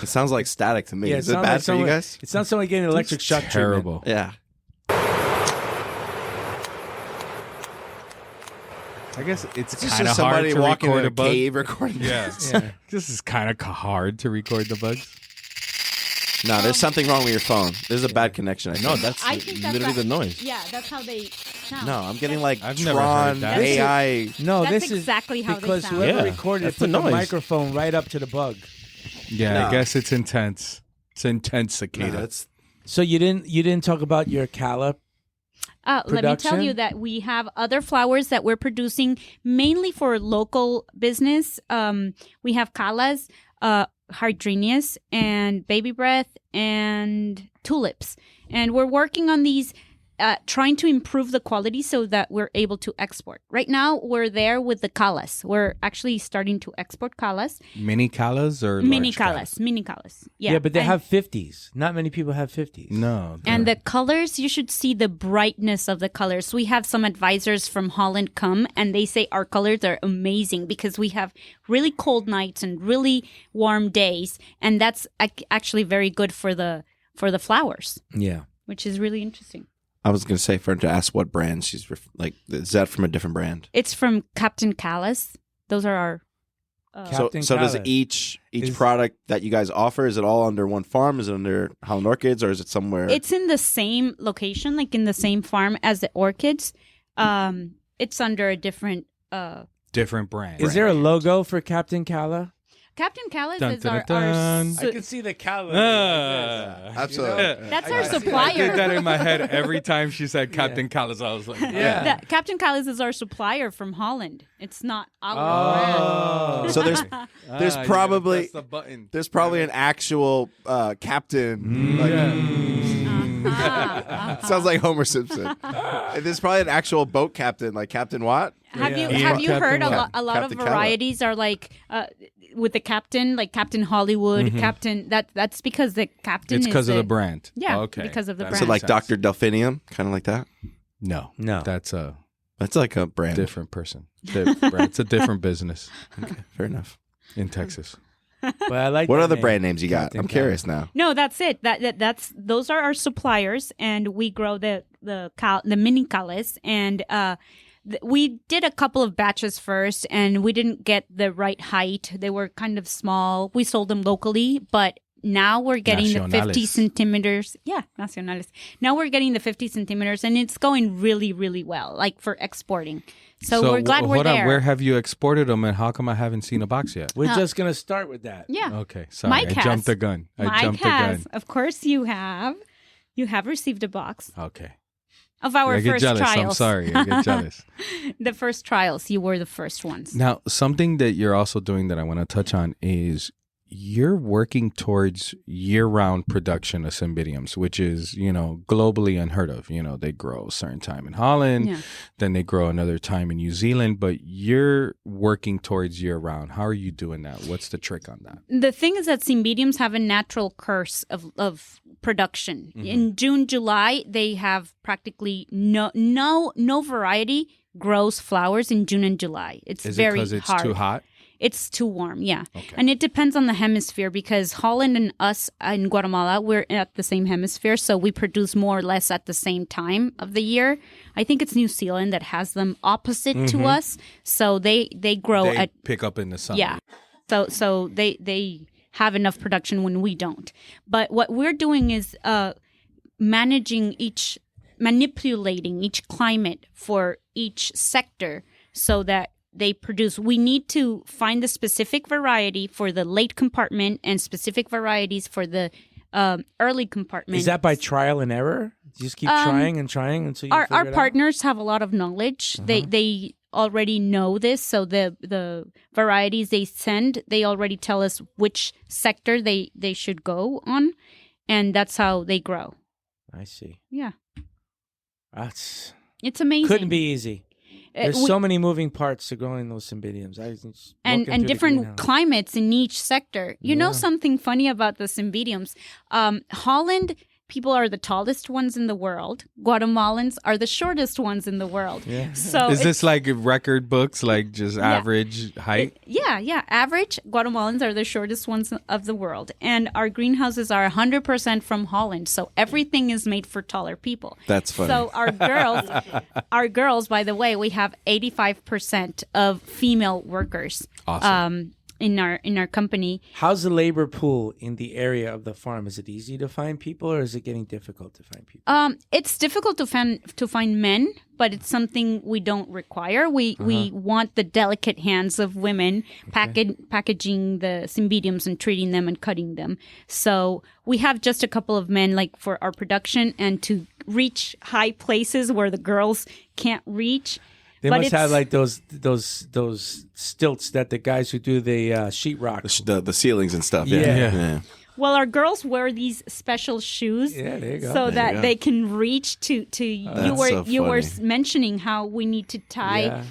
It sounds like static to me. Yeah, Is it sounds bad like for you someone- guys? It sounds like getting an electric shock treatment. Terrible. Yeah. I guess it's It's kind of just hard somebody to walking record in a a bug. cave recording. Yeah. Yeah. This is kind of hard to record the bugs. No, there's something wrong with your phone. There's a bad connection. I No, think. that's I think that's literally the noise. Yeah, that's how they sound. No, I'm getting like I've never Tron heard that. AI. No, That's this exactly is how they because sound. whoever Yeah, recorded it that's the put the noise. microphone right up to the bug. Yeah, No. I guess it's intense. It's intense cicada. No, it's So you didn't talk about your calla. Let me tell Production? you that we have other flowers that we're producing mainly for local business. We have callas, hydrangeas, and baby breath, and tulips. And we're working on these, trying to improve the quality so that we're able to export. Right now, we're there with the callas. We're actually starting to export callas. Mini callas or Mini large callas. Mini callas. Yeah, but they And- have 50s. Not many people have 50s. No. And the colors, you should see the brightness of the colors. We have some advisors from Holland come, and they say our colors are amazing because we have really cold nights and really warm days, and that's actually very good for the flowers, Yeah. which is really interesting. I was gonna say for her to ask what brand she's like. Is that from a different brand? It's from Captain Callas. Those are our. Captain so does Callas. each Is- product that you guys offer, is it all under one farm? Is it under Holland Orchids, or is it somewhere? It's in the same location, like in the same farm as the orchids. It's under a different. different brand. Is there a logo for Captain Calla? Captain Callas Dun, is dun, our. dun. I can see the Calla. Absolutely. That's I our see it. supplier. I did that in my head every time she said Captain Callas. I was like, Yeah. Captain Callas is our supplier from Holland. It's not our Oh. So there's you gotta probably- press the button. There's probably an actual captain. Like, brand. sounds like Homer Simpson. There's probably an actual boat captain, like Captain Watt. Have Yeah. you Captain heard what? a lot of Captain Calla. varieties are like with the captain, like Captain Hollywood, Captain that's because the captain It's is because of the brand. Yeah, okay. because of the That brand. So makes like sense. Dr. Delphinium, kind of like that. No, No. that's a That's like a brand. different person. It's a different business Fair enough. in Texas. But I like What that other name, brand names you got? Captain I'm curious now. No, that's it. That's those are our suppliers, and we grow the mini callas, and we did a couple of batches first, and we didn't get the right height. They were kind of small. We sold them locally, but now we're getting the 50 Nacionales. centimeters. Yeah, nacionales. Now we're getting the 50 centimeters, and it's going really, really well, like for exporting. So we're glad we're hold on, there. where have you exported them, and how come I haven't seen a box yet? We're just going to start with that. yeah. Okay, sorry, Mike I has. jumped the gun. Mike has. Of course you have. You have received a box Okay. of our I get first jealous. trials. I'm sorry. I get jealous. The first trials. You were the first ones. Now, something that you're also doing that I want to touch on is you're working towards year-round production of cymbidiums, which is, globally unheard of. They grow a certain time in Holland, Yeah. then they grow another time in New Zealand, but you're working towards year-round. How are you doing that? What's the trick on that? The thing is that cymbidiums have a natural curse of production. In June, July, they have practically no variety grows flowers in June and July. It's Is very it because it's hard. too hot? It's too warm, yeah. Okay. And it depends on the hemisphere because Holland and us in Guatemala, we're at the same hemisphere, so we produce more or less at the same time of the year. I think it's New Zealand that has them opposite to us, so they grow They at pick up in the summer. yeah. So they have enough production when we don't. But what we're doing is manipulating each climate for each sector so that they produce. We need to find the specific variety for the late compartment and specific varieties for the early compartment. Is that by trial and error? You just keep trying and trying until you our figure it partners have a lot of knowledge. They already know this, so the varieties they send, they already tell us which sector they should go on, and that's how they grow. out? I see. Yeah, That's it's amazing. couldn't be easy. There's we- so many moving parts to growing those cymbidiums. I was just and walking through the different greenhouse. climates in each sector. You know something funny about the cymbidiums? Holland people are the tallest ones in the world. Guatemalans are the shortest ones in the world. Yeah. So Is this like record books, like just average height? Average Guatemalans are the shortest ones of the world, and our greenhouses are 100% from Holland. So everything is made for taller people. That's funny. So our girls, by the way, we have 85% of female workers. Awesome. In our company. How's the labor pool in the area of the farm? Is it easy to find people, or is it getting difficult to find people? It's difficult to find men, but it's something we don't require. We want the delicate hands of women packaging the cymbidiums and treating them and cutting them. So we have just a couple of men like for our production and to reach high places where the girls can't reach. They must have like those stilts that the guys who do the sheetrock. The ceilings and stuff. Yeah. Well, our girls wear these special shoes, Yeah, there you go. so There that you go. they can reach to. You were funny. mentioning how we need to tie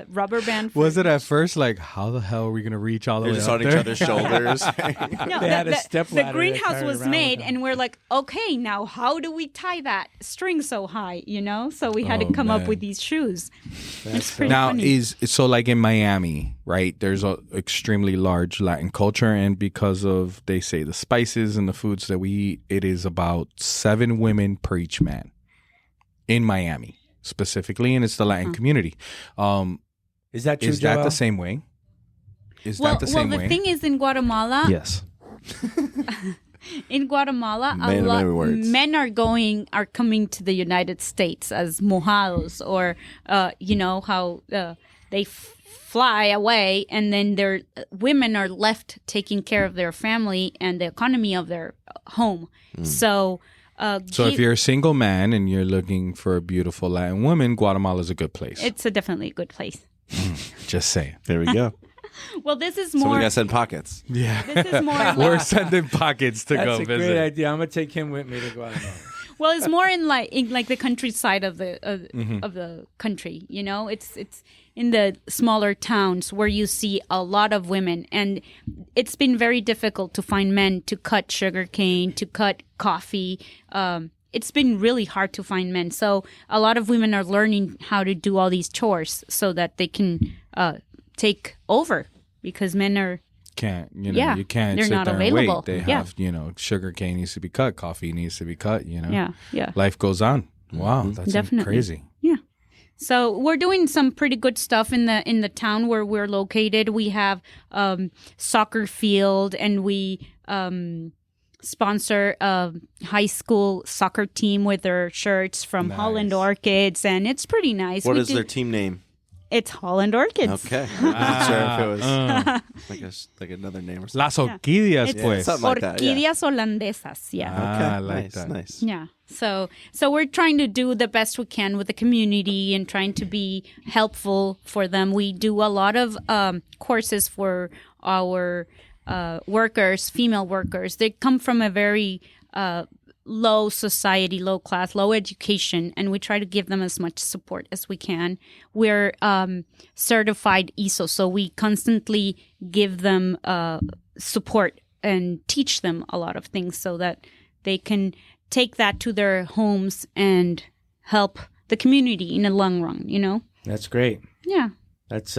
rubber band. Was it at first like, how the hell are we gonna reach all the They're way just up on each there? other's shoulders. No, They had a step the ladder they greenhouse carried was around made, with them. and we're like, okay, now how do we tie that string so high? So we had to Oh, come up man. with these shoes. It's pretty Now funny. is so like in Miami, right? There's a extremely large Latin culture, and because of they say the spices and the foods that we eat, it is about 7 women per each man in Miami specifically, and it's the Latin community. Is that true, Is that Joel? the same way? Is well, that the same the way? thing is, in Guatemala, Yes. in Guatemala, Many words. men are coming to the United States as mojados, or how they fly away, and then their women are left taking care of their family and the economy of their home. So if you're a single man and you're looking for a beautiful Latin woman, Guatemala is a good place. it's definitely a good place. Just saying. There we go. Well, this is Somebody more. got to send pockets. Yeah. This is more. We're sending pockets to That's go a visit. great idea. I'm gonna take him with me to Guatemala. Well, it's more in the countryside of the Mm-hmm. of the country. It's in the smaller towns where you see a lot of women, and it's been very difficult to find men to cut sugarcane, to cut coffee. It's been really hard to find men. So a lot of women are learning how to do all these chores so that they can take over, because men are. Can't Yeah, you can't they're sit not there available. and wait. They Yeah. have sugar cane needs to be cut, coffee needs to be cut. Yeah. Life goes on. Wow, that's Definitely. crazy. So we're doing some pretty good stuff in the town where we're located. We have soccer field, and we sponsor a high school soccer team with their shirts from Holland Orchids, and it's pretty nice. What We is their team name? It's Holland Orchids. Okay. I'm not sure if it was like another name or something. Las orquídeas, It's pues. something like that, yeah. Orquídeas holandesas. Yeah. I like nice, that. nice. Yeah. So we're trying to do the best we can with the community and trying to be helpful for them. We do a lot of courses for our workers, female workers. They come from a very low society, low class, low education, and we try to give them as much support as we can. We're certified ESO, so we constantly give them support and teach them a lot of things so that they can take that to their homes and help the community in the long run, That's great. Yeah. That's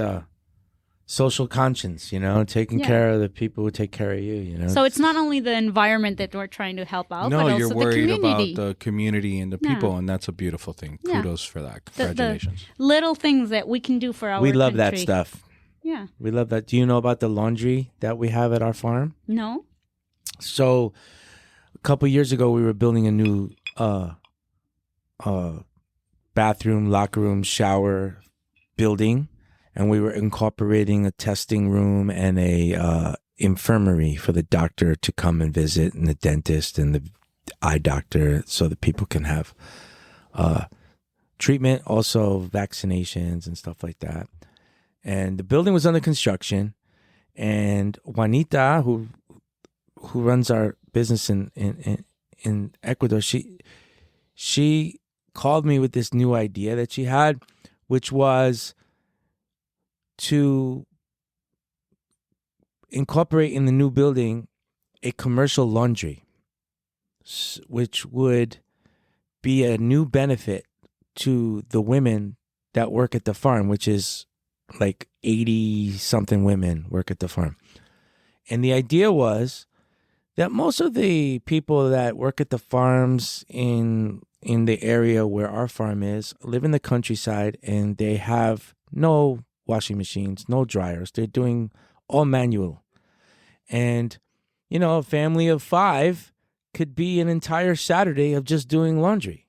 social conscience, taking Yeah. care of the people who take care of you, So it's not only the environment that we're trying to help out, No, but also you're the worried about community. the community and the Yeah. people, and that's a beautiful thing. Yeah. Kudos for that. The Congratulations. little things that we can do for our we love that country. stuff. Yeah. We love that. Do you know about the laundry that we have at our farm? No? So a couple years ago, we were building a new bathroom, locker room, shower building, and we were incorporating a testing room and a infirmary for the doctor to come and visit, and the dentist and the eye doctor, so that people can have treatment, also vaccinations and stuff like that. And the building was under construction, and Juanita, who runs our business in Ecuador, she called me with this new idea that she had, which was to incorporate in the new building a commercial laundry. which would be a new benefit to the women that work at the farm, which is like 80 something women work at the farm. And the idea was that most of the people that work at the farms in the area where our farm is live in the countryside, and they have no washing machines, no dryers. They're doing all manual. And, a family of 5 could be an entire Saturday of just doing laundry,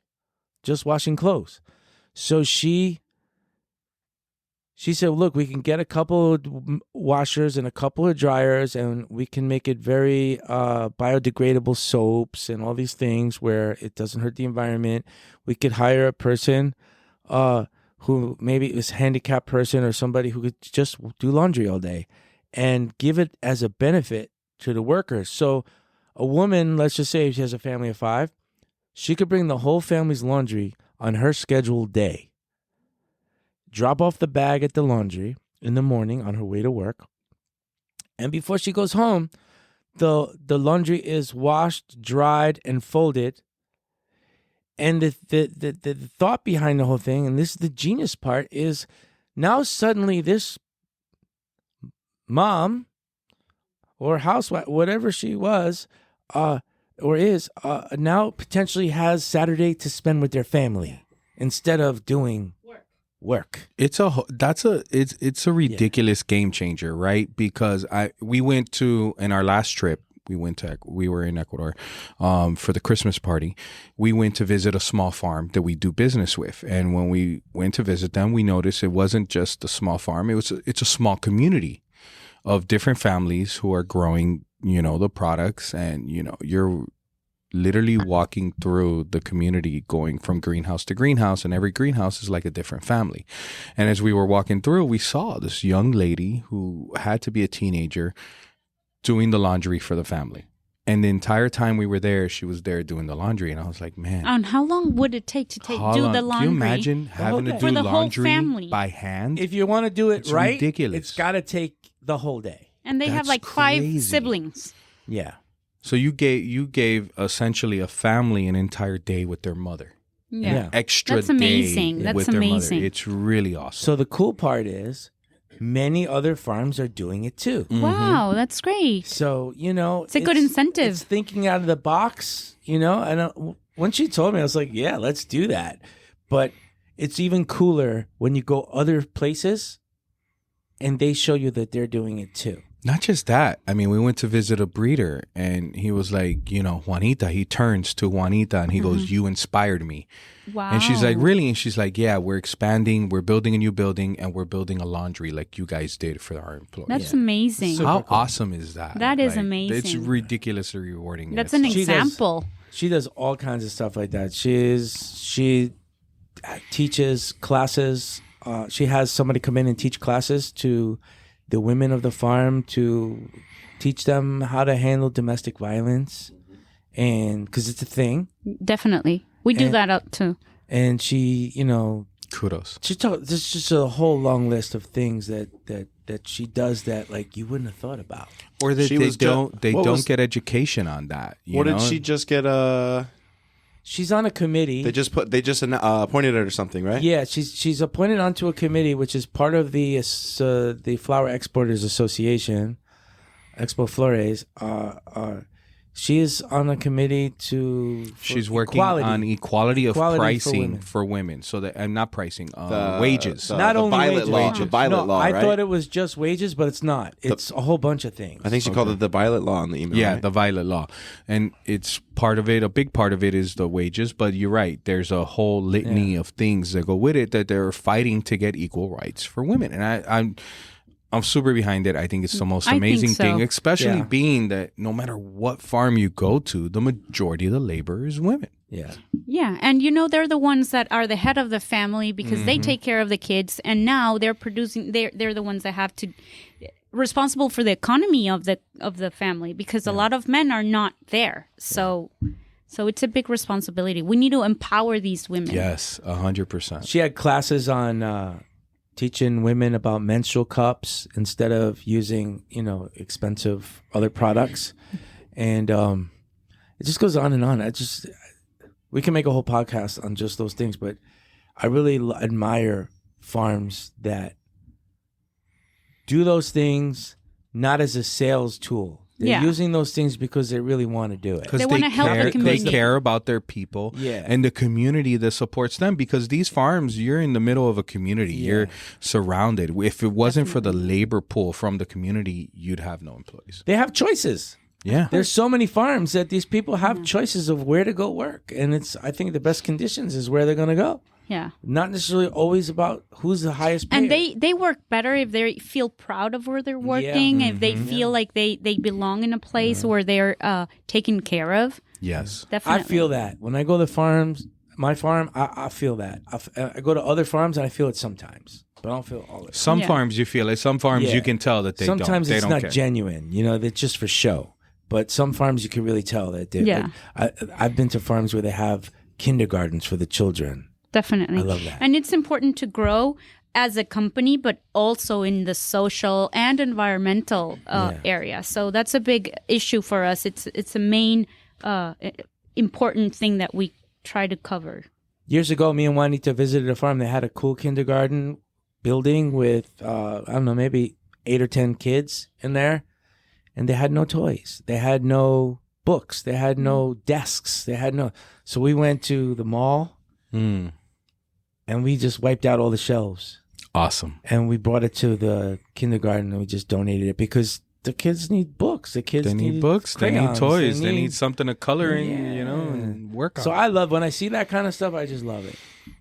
just washing clothes. So she said, look, we can get a couple of washers and a couple of dryers, and we can make it very biodegradable soaps and all these things where it doesn't hurt the environment. We could hire a person who maybe is a handicapped person or somebody who could just do laundry all day and give it as a benefit to the workers. So a woman, let's just say she has a family of 5, she could bring the whole family's laundry on her scheduled day. Drop off the bag at the laundry in the morning on her way to work. And before she goes home, the laundry is washed, dried, and folded. And the thought behind the whole thing, and this is the genius part, is now suddenly this mom or housewife, whatever she was or is, now potentially has Saturday to spend with their family instead of doing work. It's a ridiculous game changer, right? Because we went to, in our last trip, we were in Ecuador for the Christmas party. We went to visit a small farm that we do business with, and when we went to visit them, we noticed it wasn't just a small farm. It's a small community of different families who are growing, the products, and you're literally walking through the community, going from greenhouse to greenhouse, and every greenhouse is like a different family. And as we were walking through, we saw this young lady who had to be a teenager doing the laundry for the family. And the entire time we were there, she was there doing the laundry. And I was like, man. And how long would it take to do the laundry? Can you imagine having to do for the whole laundry family by hand? If you want to do it It's right, ridiculous. it's got to take the whole day. And they have That's like 5 crazy. siblings. Yeah. So you gave essentially a family an entire day with their mother. Yeah. Extra That's day amazing. That's with their amazing. mother. It's really awesome. So the cool part is many other farms are doing it too. Wow, that's great. So, It's a good incentive. It's thinking out of the box, and when she told me, I was like, yeah, let's do that. But it's even cooler when you go other places and they show you that they're doing it too. Not just that. I mean, we went to visit a breeder, and he was like, Juanita. He turns to Juanita and he goes, "You inspired me." Wow. And she's like, "Really?" And she's like, "Yeah, we're expanding. We're building a new building, and we're building a laundry like you guys did for our employees." That's amazing. How awesome is that? That is Like, amazing. It's ridiculously rewarding. That's Yes. an example. She does all kinds of stuff like that. She teaches classes. She has somebody come in and teach classes to the women of the farm to teach them how to handle domestic violence, and because it's a thing. Definitely. We do And- that up too. And she, Kudos. there's just a whole long list of things that she does that like you wouldn't have thought about. Or that She they was don't what was- get education on that. What did she just get? She's on a committee. They just appointed her or something, right? Yeah, she's appointed onto a committee, which is part of the Flower Exporters Association, Expo Flores. She is on a committee She's working on equality of pricing for women. So that and not pricing, wages. Not the only violet wages. law. The violet No, law, I right? thought it was just wages, but it's not. It's a whole bunch of things. I think she called it the violet law in the email. Yeah, right? the violet law. And it's part of it, a big part of it is the wages, but you're right. There's a whole litany of things that go with it that they're fighting to get equal rights for women. And I'm super behind it. I think it's the most I think amazing so. thing, especially Yeah. being that no matter what farm you go to, the majority of the labor is women. Yeah. Yeah, and they're the ones that are the head of the family because they take care of the kids, and now they're producing. They're the ones that have to responsible for the economy of the family because a lot of men are not there. So it's a big responsibility. We need to empower these women. Yes, 100%. She had classes on teaching women about menstrual cups instead of using, expensive other products. And It just goes on and on. We can make a whole podcast on just those things, but I really admire farms that do those things not as a sales tool. They're using those things because they really want to do it. They want to help the community. They care about their people Yeah. and the community that supports them, because these farms, you're in the middle of a community. Yeah. You're surrounded. If it wasn't for the labor pool from the community, you'd have no employees. They have choices. Yeah. There's so many farms that these people have choices of where to go work. And I think the best conditions is where they're going to go. Yeah. Not necessarily always about who's the highest payer. And they work better if they feel proud of where they're working, if they feel like they belong in a place where they're taken care of. Yes. Definitely. I feel that. When I go to farms, my farm, I feel that. I go to other farms and I feel it sometimes. But I don't feel all of it. Some farms you feel it. Some farms you can tell that they Sometimes don't. it's They not don't care. genuine. They're just for show. But some farms you can really tell that they're. Yeah. I've been to farms where they have kindergartens for the children. Definitely. I love that. And it's important to grow as a company, but also in the social and environmental area. So that's a big issue for us. It's a main important thing that we try to cover. Years ago, me and Juanita visited a farm. They had a cool kindergarten building with, I don't know, maybe 8 or 10 kids in there. And they had no toys. They had no books. They had no desks. So we went to the mall. And we just wiped out all the shelves. Awesome. And we brought it to the kindergarten and we just donated it because the kids need books. The kids They need books. They need crayons, toys. They need something to color in, Yeah. and work on. So I love when I see that kind of stuff. I just love it.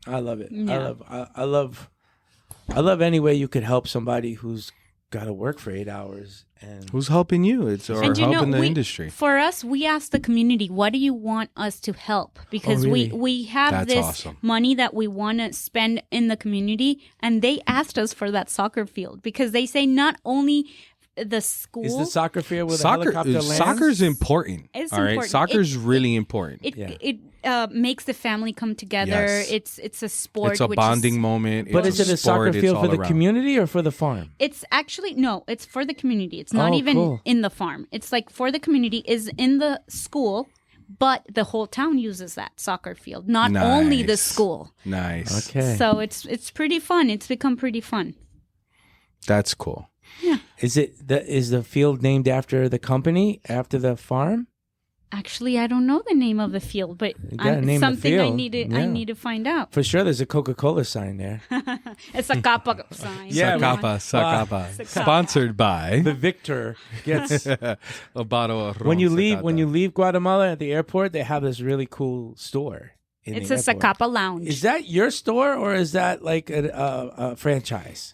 I love it. Yeah. I love any way you could help somebody who's got to work for 8 hours. And Who's helping you? Or And helping the industry. For us, we ask the community, what do you want us to help? Because really? we have That's this awesome. money that we want to spend in the community. And they asked us for that soccer field because they say not only the school. is the soccer field with a helicopter lands? Soccer's important. It's all right, important. soccer's really important. It makes the family come together. Yes. It's a sport. It's a which bonding moment. But it's is it a soccer sport, it's field all for the around. community or for the farm? It's actually no. It's for the community. It's not Oh, even cool. in the farm. It's like for the community is in the school, but the whole town uses that soccer field. Not only the Nice. school. Nice. Okay. So it's pretty fun. It's become pretty fun. That's cool. Is the field named after the company, after the farm? Actually, I don't know the name of the field, but gotta name the something I field. need to Yeah. I need to find out. For sure, there's a Coca-Cola sign there. It's a Zacapa sign. Yeah, Zacapa. Zacapa. Sponsored by The victor gets a bottle of when you ron leave Zacapa. Guatemala at the airport. They have this really cool store. It's a Zacapa lounge. Is that your store or is that like a franchise?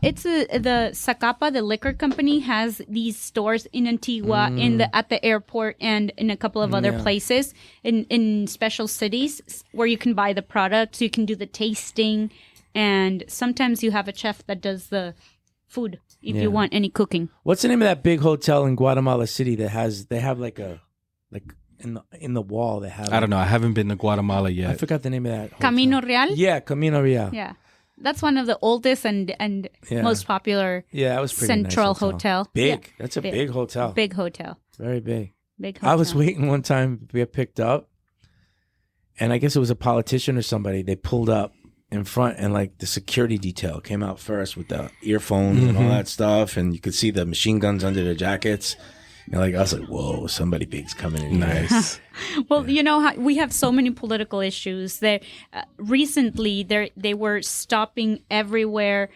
It's the Zacapa, the liquor company, has these stores in Antigua, at the airport, and in a couple of other places in special cities where you can buy the products. You can do the tasting, and sometimes you have a chef that does the food if you want any cooking. What's the name of that big hotel in Guatemala City that they have like in the wall they have? I don't know. I haven't been to Guatemala yet. I forgot the name of that hotel. Camino Real. Yeah, Camino Real. Yeah. That's one of the oldest and Yeah. most popular Yeah, that was pretty central nice hotel. Big. Yeah. That's a big hotel. Big hotel. Very big. Big hotel. I was waiting one time to get picked up, and I guess it was a politician or somebody. They pulled up in front, and like the security detail came out first with the earphones and all that stuff, and you could see the machine guns under their jackets. And like I was like, "Whoa, somebody big's coming in here." Nice. Well, you know how we have so many political issues. Recently, they were stopping everywhere.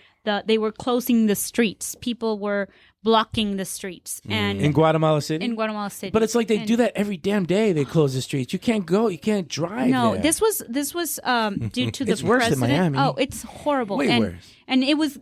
They were closing the streets. People were blocking the streets, and In Guatemala City. in Guatemala City. But it's like they And- do that every damn day. They close the streets. You can't go. You can't drive. No, there. this was due to the It's worse than president. Miami. Oh, it's horrible. Way and, worse. And it was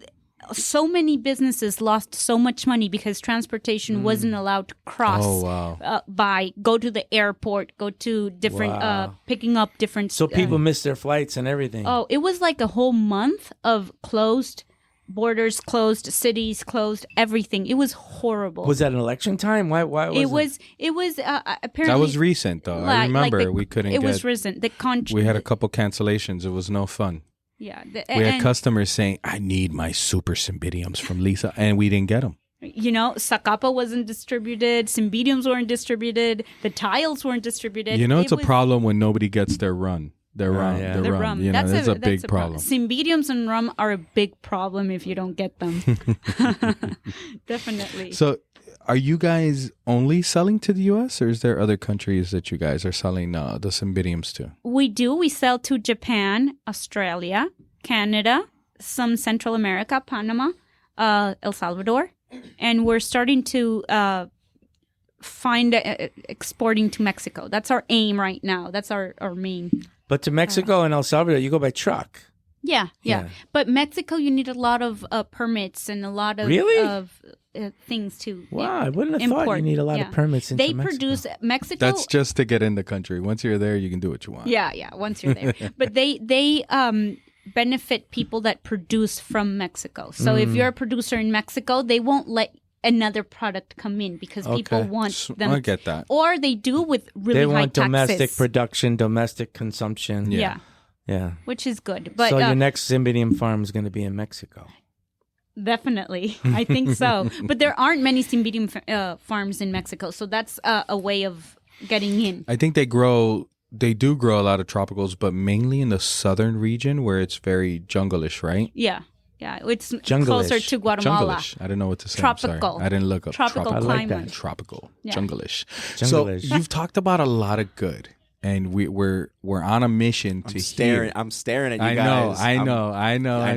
so many businesses lost so much money because transportation wasn't allowed to cross. Oh, wow. Go to the airport, go to different Wow. picking up different. So people miss their flights and everything. Oh, it was like a whole month of closed borders, closed cities, closed everything. It was horrible. Was that an election time? Why was It was apparently That was recent, though. I like remember we couldn't It get. was recent. The We had a couple cancellations. It was no fun. yeah. We had customers saying, "I need my super Cymbidiums from Lisa," and we didn't get them. Zacapa wasn't distributed, Cymbidiums weren't distributed, the tiles weren't distributed. It's a problem when nobody gets their run. Their rum. yeah. Their The rum. rum. That's a big problem. Cymbidiums and rum are a big problem if you don't get them. Definitely. So, are you guys only selling to the U.S. or is there other countries that you guys are selling the Cymbidiums to? We do. We sell to Japan, Australia, Canada, some Central America, Panama, El Salvador, and we're starting to find exporting to Mexico. That's our aim right now. That's our main. But to Mexico and El Salvador, you go by truck. Yeah. But Mexico, you need a lot of permits and a lot of Really? things to Wow, I wouldn't have thought import. you need a lot of permits into They Mexico. produce Mexico. That's just to get in the country. Once you're there, you can do what you want. Yeah. Once you're there, but they benefit people that produce from Mexico. So if you're a producer in Mexico, they won't let another product come in because people Okay. want them. I get that. Or they do with really They high want taxes. domestic production, domestic consumption. Yeah, Yeah. which is good. But So your next Cymbidium farm is going to be in Mexico. definitely, I think so. But there aren't many Cymbidium farms in Mexico, so that's a way of getting in. I think they do grow a lot of tropicals, but mainly in the southern region where it's very jungle-ish, right? Yeah, it's Jungle-ish. closer to Guatemala. Jungle-ish. I didn't know what to say. I'm sorry. Tropical. I didn't look up. Tropical I like climate. that. Tropical. Yeah. Jungle-ish. Jungle-ish. So you've talked about a lot of good, and we're on a mission to hear. I'm staring at you I guys. I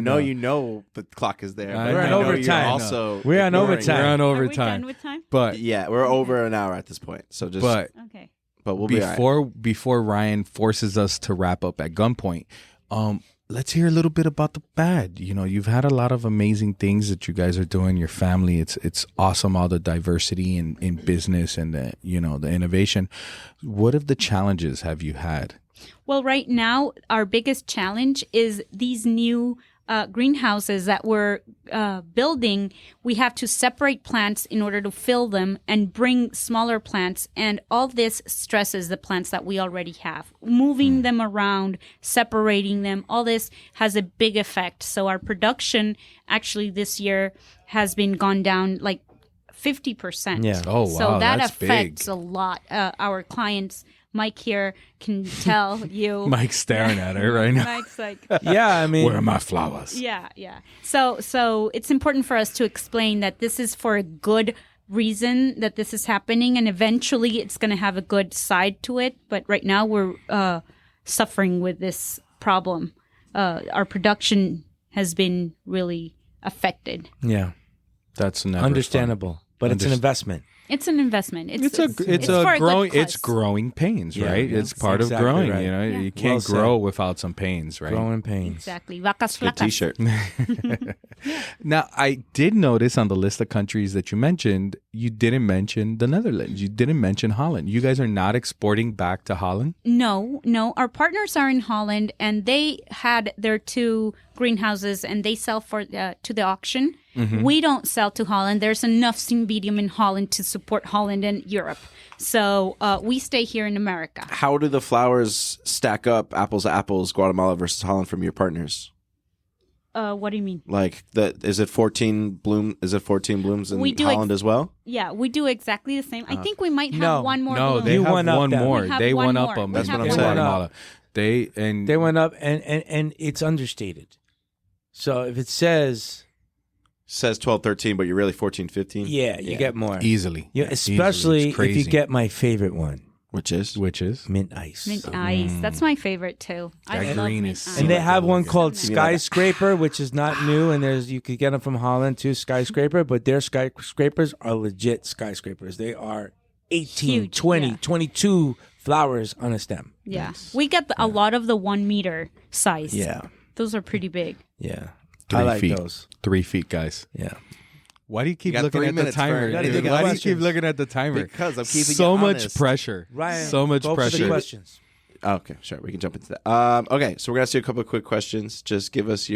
know. you know the clock is there. I but know. I We're on know you're overtime. Also We're on ignoring overtime. it. We're on Are we overtime. done with time? But Yeah, we're over an hour at this point. So just Okay. but we'll be all right. before Ryan forces us to wrap up at gunpoint, let's hear a little bit about the bad. You've had a lot of amazing things that you guys are doing. Your family, it's awesome. All the diversity in business and the innovation. What of the challenges have you had? Well, right now, our biggest challenge is these new greenhouses that we're building. We have to separate plants in order to fill them and bring smaller plants. And all this stresses the plants that we already have. Moving them around, separating them, all this has a big effect. So our production actually this year has been gone down like 50%. Yeah. Oh, wow. So that that's affects big. a lot. Our clients, Mike here, can tell you. Mike's staring at her right now. Mike's like, Yeah, I mean, Where are my flowers? yeah. So it's important for us to explain that this is for a good reason that this is happening, and eventually it's going to have a good side to it. But right now we're suffering with this problem. Our production has been really affected. yeah, That's never understandable. But it's an investment. It's an investment. It's for a good growing. cause. It's growing pains, Yeah, right? yeah. It's part Exactly of growing. right. You can't Well said. grow without some pains, right? Growing pains. Exactly. Vacas Good flacas. T-shirt. Now, I did notice on the list of countries that you mentioned, you didn't mention the Netherlands. You didn't mention Holland. You guys are not exporting back to Holland? No. Our partners are in Holland, and they had their 2 greenhouses, and they sell to the auction. Mm-hmm. We don't sell to Holland. There's enough Cymbidium in Holland to support Holland and Europe. So we stay here in America. How do the flowers stack up, apples to apples, Guatemala versus Holland from your partners? What do you mean? Like is it 14 blooms in We do Holland as well? Yeah, we do exactly the same. I think we might have no. one more. No, bloom. they You have won up one them. more. We have They one won up more. them. We That's have what I'm one saying. more. Guatemala. They went up, and it's understated. So if it says, Says 12, 13, but you're really 14, 15? yeah, you get more. Easily. Yeah, Easily. especially It's if you crazy. get my favorite one, Which is? Which is? mint ice. Mint ice. That's my favorite too. I That love green mint is ice. so And they have one good. called You like it? Skyscraper, which is not new, and you could get them from Holland too. Skyscraper, but their skyscrapers are legit skyscrapers. They are 18, Huge, 20, yeah. 22 flowers on a stem. Yeah, we get a lot of the 1 meter size. Yeah, Those are pretty big. yeah. 3 I like feet. those. 3 feet, guys. Yeah. Why do you keep You got looking 3 at the minutes, timer? Vern. You gotta dude? think of Why do you keep questions. looking at the timer? Because I'm keeping so you much honest. pressure. Ryan, so much go for the pressure. questions. Okay, sure. We can jump into that. Okay, so we're going to ask you a couple of quick questions. Just give us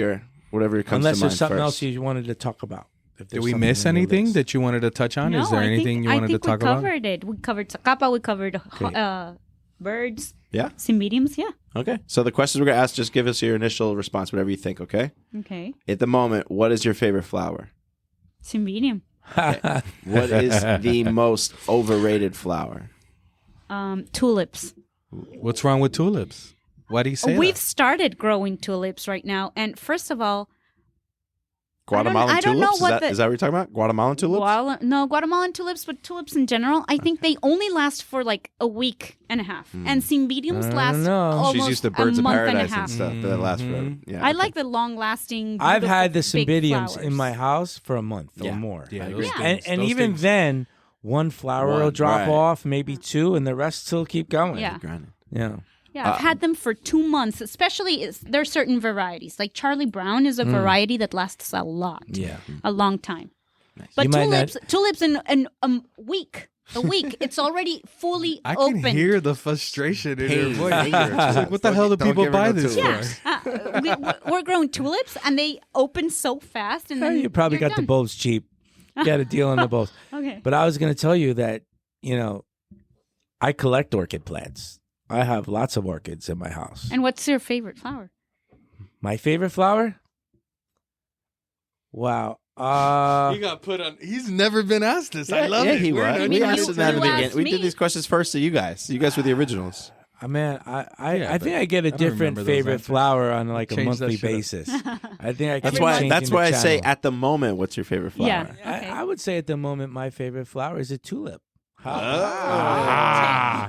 whatever comes Unless to mind there's something first. else you wanted to talk about. If Did there's we something miss on your anything list. that you wanted to touch on? No, Is there anything you wanted to talk we about? covered it. We covered Zacapa. We covered birds. Yeah? Cymbidiums. Yeah. Okay. So the questions we're going to ask, just give us your initial response, whatever you think, okay? Okay. At the moment, what is your favorite flower? Cymbidium. What is the most overrated flower? Tulips. What's wrong with tulips? Why do you say We've that? started growing tulips right now, and first of all, Guatemalan I don't know tulips? what Is that what you're talking about? Guatemalan tulips? Guatemalan tulips, but tulips in general, I think they only last for like a week and a half, and Cymbidiums last know. almost She's used to birds a of month paradise and a half. stuff that last forever. Yeah, I like the long-lasting. I've had the beautiful, big Cymbidiums in flowers. my house for a month Yeah. or more. Yeah, agree. those Yeah. things- And those even things- then, one flower will One, drop right. off, maybe two, and the rest still keep going. Yeah. Granted. Yeah. Yeah, I've had them for 2 months. Especially, there are certain varieties. Like Charlie Brown is a variety that lasts a lot, Yeah. a long time. But You might not- tulips in a week. It's already fully I open. can hear the frustration in Pain, your voice. anger. It's like, what the hell do Don't people give her buy no this tulips. for? Yeah, we're growing tulips, and they open so fast. And then You probably you're got the done. bulbs cheap. You got a deal on the bulbs. Okay. But I was going to tell you that, I collect orchid plants. I have lots of orchids in my house. And what's your favorite flower? My favorite flower? Wow. He got put on. He's never been asked this. I love yeah, it. he We're was. not We even asked used him to that in the You beginning. asked We me. did these questions first to you guys. You guys were the originals. Man, I Yeah, think but I get a I don't different remember those favorite answers. flower on like a Change that monthly shit up. basis. I think I That's keep why. changing That's the why I say channel. at the moment, what's your favorite flower? Yeah. Okay. I would say at the moment my favorite flower is a tulip.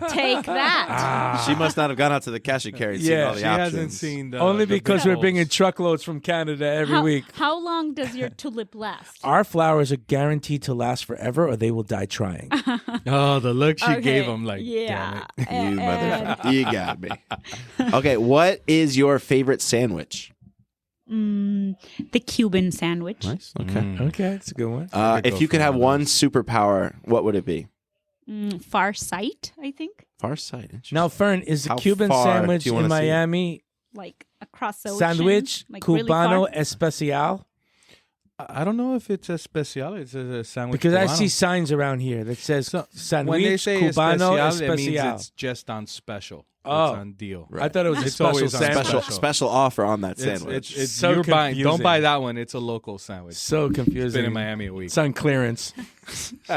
Take that. She must not have gone out to the cash and carry and seen Yeah, all the She options. hasn't seen the Only the because big we're bringing holes. truckloads from Canada every week. How long does your tulip last? Our flowers are guaranteed to last forever or they will die trying. Oh, the look she Okay, gave him, like, yeah. damn it. You motherfucker. You got me. Okay, what is your favorite sandwich? The Cuban sandwich. Nice. Okay. Okay, that's a good one. If you could have one superpower, what would it be? Far sight, I think. Far sight. Now, Fern, is the How Cuban far sandwich do you in wanna see it? Miami Like across the ocean. sandwich like really Cubano far. Especial? I don't know if it's a special. It's a sandwich. Because I cubano. see signs around here that says So, sandwich when they say Cubano especial, it means Especial. it's just on special. Oh. It's on deal. I thought it was a It's special always on sandwich. Special offer on that sandwich. It's So you're buying. Don't confusing. buy that one. It's a local sandwich. So It's confusing. been in Miami a week. It's on clearance.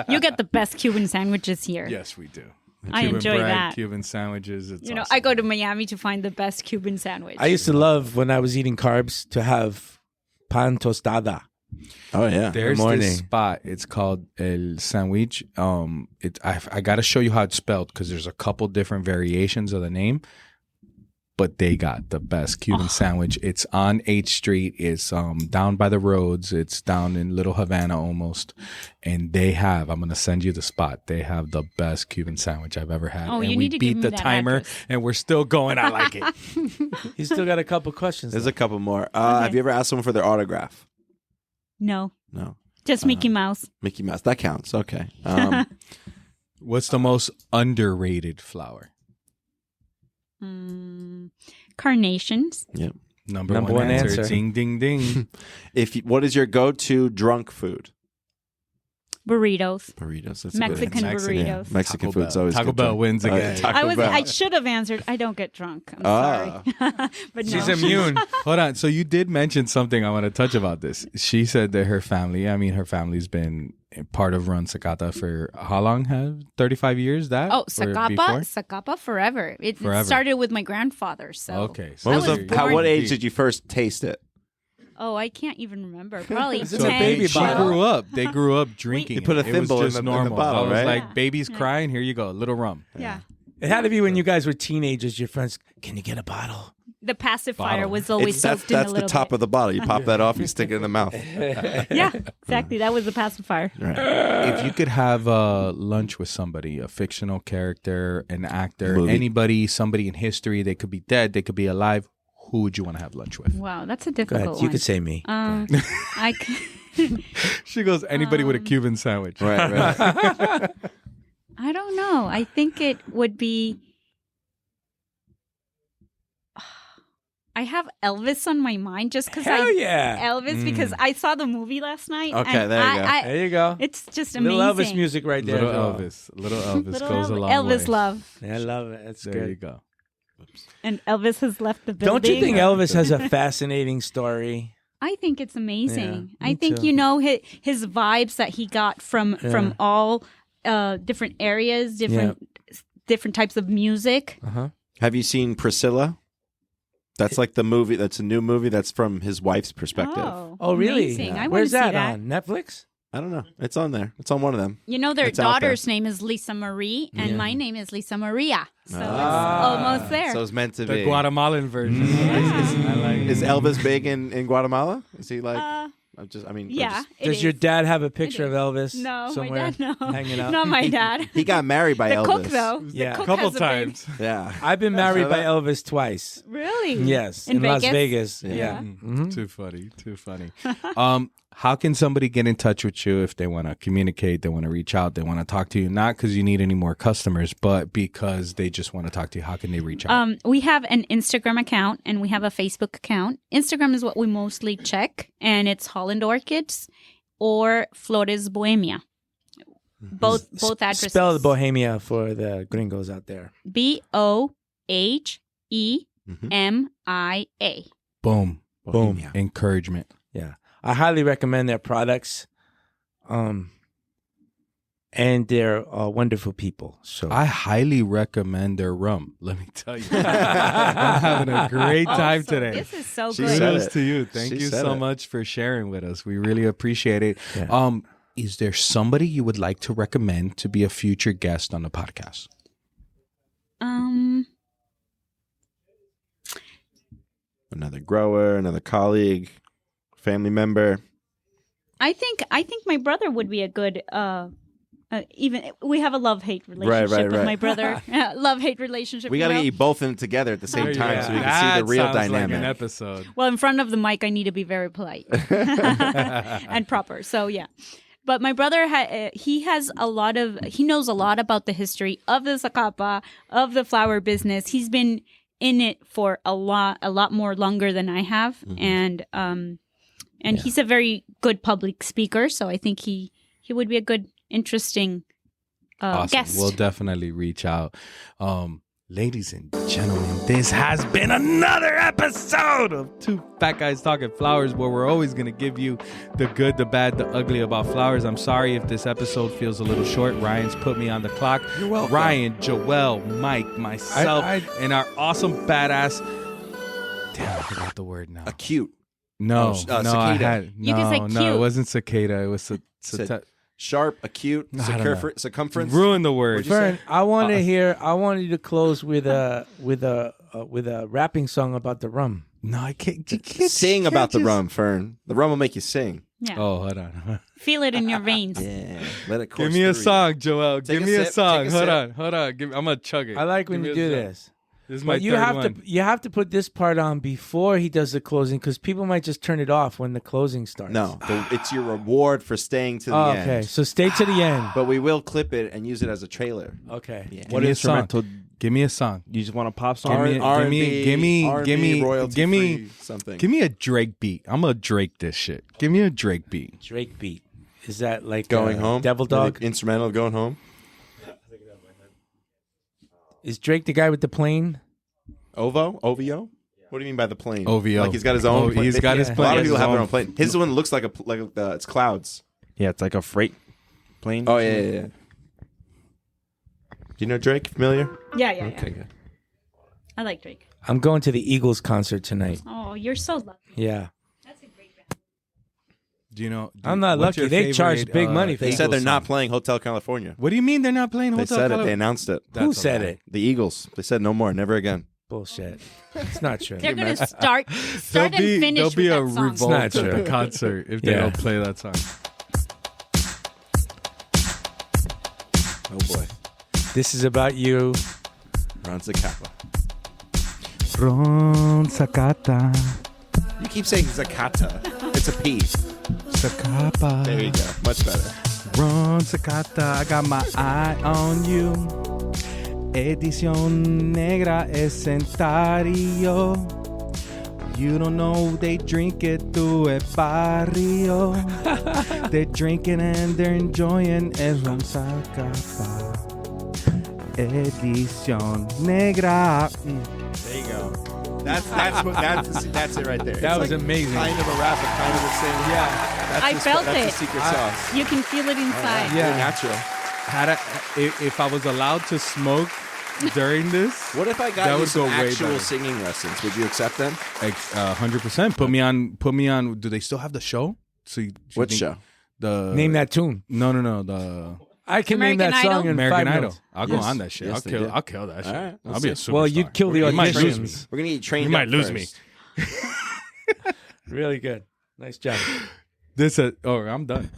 You get the best Cuban sandwiches here. Yes, we do. I Cuban enjoy bread, that. Cuban sandwiches. It's You know, awesome. I go to Miami to find the best Cuban sandwich. I used to love when I was eating carbs to have pan tostada. Oh yeah. There's morning. this spot. It's called El Sandwich. I got to show you how it's spelled because there's a couple different variations of the name, but they got the best Cuban sandwich. It's on 8th Street. It's down by the roads. It's down in Little Havana almost, and they have. I'm gonna send you the spot. They have the best Cuban sandwich I've ever had. Oh, and you we need to beat give me the that timer, address. and we're still going. I like it. You still got a couple questions. There's left. a couple more. Have you ever asked someone for their autograph? No, No. just Mickey Mouse. Mickey Mouse. That counts. Okay. What's the most underrated flower? Carnations. Yep. Number one answer. Ding, ding, ding. What is your go-to drunk food? Burritos. Burritos. That's a Mexican good answer. burritos. Yeah. Mexican Taco food's Bell. always Taco good Bell too. wins again. Taco Bell. I should have answered. I don't get drunk. I'm Ah. sorry. But no. She's immune. Hold on. So you did mention something I want to touch about this. She said that her family's been part of Run Zacapa for how long? 35 years? That? Oh, Or before? Zacapa forever. It Forever. started with my grandfather. So Okay. What was I the, was how, what born- age did you first taste it? Oh, I can't even remember. Probably Is it 10. a baby She bottle? grew up. They grew up drinking. You put a it. It was thimble in just the normal. bottle, I was right? like, Yeah. baby's crying. Here you go. A little rum. Yeah. It had to be when you guys were teenagers. Your friends, can you get a bottle? The pacifier Bottle. was always That's soaked in a the little top bit. of the bottle. You pop that off, you stick it in the mouth. Yeah, exactly. That was the pacifier. Right. If you could have lunch with somebody, a fictional character, an actor, Movie. anybody, somebody in history, they could be dead, they could be alive, who would you want to have lunch with? Wow, that's a Go difficult ahead. one. You could say me. I c- She goes, anybody with a Cuban sandwich. Right, right. I don't know. I think it would be. I have Elvis on my mind just because Hell yeah. Elvis because I saw the movie last night. Okay, and there you go. There you go. It's just amazing. Little Elvis music right there. Little as well. Elvis. Little Elvis Little goes a long Elvis way. love, Yeah, I love it. That's There good. you go. and Elvis has left the building. Don't you think Elvis has a fascinating story? I think it's amazing. Yeah, I think too. you know his vibes that he got from all different areas, different types of music. Have you seen Priscilla? That's like the movie. That's a new movie. That's from his wife's perspective. Oh, really? Amazing. I wanna Where's see that, that on? Netflix? I don't know. It's on there. It's on one of them. You know, their It's out there. daughter's name is Lisa Marie, and my name is Lisa Maria. So it's Ah. almost there. So it's meant to The be. Guatemalan version. I like it. Is Elvis big in Guatemala? Is he like? Yeah. it Does is. your dad have a picture It of Elvis No, somewhere my dad, no. hanging out? Not my dad. He got married by the Elvis. cook, though. Yeah. The cook Couple has a big- times. Yeah. I've been married Saw by that? Elvis twice. Really? Yes, In Las Vegas? Vegas. Yeah. Mhm. Too funny. Too funny. How can somebody get in touch with you if they want to communicate, they want to reach out, they want to talk to you? Not because you need any more customers, but because they just want to talk to you. How can they reach out? We have an Instagram account and we have a Facebook account. Instagram is what we mostly check, and it's Holland Orchids or Flores Bohemia. Both addresses. Spell the Bohemia for the gringos out there. BOHEMIA. Boom. Bohemia. Encouragement. Yeah. I highly recommend their products. And they're wonderful people. So I highly recommend their rum. Let me tell you. I'm having a great time today. This is so She good. said Kudos it. to you. Thank She you said so it. much for sharing with us. We really appreciate it. Yeah. Is there somebody you would like to recommend to be a future guest on the podcast? Another grower, another colleague, family member. I think my brother would be a good. Even we have a love-hate relationship with right. my brother. Love-hate relationship. We got to you know? get you both in together at the same time so we can see That the real sounds like dynamic. an episode. Well, in front of the mic, I need to be very polite and proper. So yeah, but my brother he knows a lot about the history of the Zacapa, of the flower business. He's been in it for a lot more longer than I have, and he's a very good public speaker. So I think he would be a good, interesting Awesome. guest. We'll definitely reach out. Ladies and gentlemen, this has been another episode of Two Fat Guys Talking Flowers, where we're always going to give you the good, the bad, the ugly about flowers. I'm sorry if this episode feels a little short. Ryan's put me on the clock. You're welcome. Ryan, Joel, Mike, myself, and our awesome badass. Damn, I forgot the word now. Acute. No, cicada. I had You can say no, cute. it wasn't cicada. It was Sharp, acute, I don't know. circumference. ruin the word. What'd you say? Fern, I want to hear. I want you to close with a rapping song about the rum. No, I can't. You can't Sing about the just- rum, Fern. The rum will make you sing. yeah, Oh, hold on. feel it in your veins. Yeah. Let it course Give me a through you. song, Joel. Take Give a me a sip, song. take a Hold sip. on. I'm gonna chug it. I like when Give you me a do song. this. This is my But you third have one. to you put this part on before he does the closing because people might just turn it off when the closing starts. No, it's your reward for staying to the Oh, end. okay, so stay to the end. But we will clip it and use it as a trailer. Okay. Yeah. What me a song. instrumental? Give me a song. You just want a pop Give song? me- R&B, give me- R&B, royalty-free something. Give me a Drake beat. I'm gonna Drake this shit. Give me a Drake beat. Drake beat. Is that like Going home. Devil Dog? The instrumental of Going Home. Is Drake the guy with the plane? OVO? What do you mean by the plane? OVO. Like he's got his own. Oh, plane? he's got his A plane. lot of He has people his have their own. own plane. His one looks like it's clouds. Yeah, it's like a freight plane. Oh yeah. Do you know Drake? Familiar? Yeah. Okay, good. I like Drake. I'm going to the Eagles concert tonight. Oh, you're so lucky. Yeah. That's a great band. Do you know? I'm not what's lucky. your They charge favorite, big money for They that. said Eagles they're not song? playing Hotel California. What do you mean they're not playing They Hotel said it. California? They announced it. Who That's a said lie. it? The Eagles. They said no more, never again. Bullshit. It's not true. They're gonna start and finish There'll be with a that song. revolt not at true. the concert if they Yeah. don't play that song. Oh boy. This is about you. Ron Zacapa. Ron Zacata, You keep saying Zacata. It's a P. Zacapa. There you go. Much better. Ron Zacata, I got my eye on you. Edición negra es Centario. You don't know they drink it through el barrio. They're drinking and they're enjoying el Ron Zacapa. Edición negra. There you go. That's it right there. That was amazing. Kind of a rap, but kind of a sing. Yeah. I felt that's it. the secret sauce. You can feel it inside. Yeah. Very natural. If I was allowed to smoke during this, What if I That got you would some go way actual better. singing lessons? Would you accept them? 100%. Put me on. Do they still have the show? So you What think show? The Name that tune. No. The I can name American that song Idol? in American 5 Idol. minutes. I'll go Yes. on that shit. Yes, they do. I'll kill that shit. All right, I'll let's be a see. superstar. Well, you kill the You might lose me. auditions. We're gonna get trained. You might up lose me. first. Really good. Nice job. I'm done.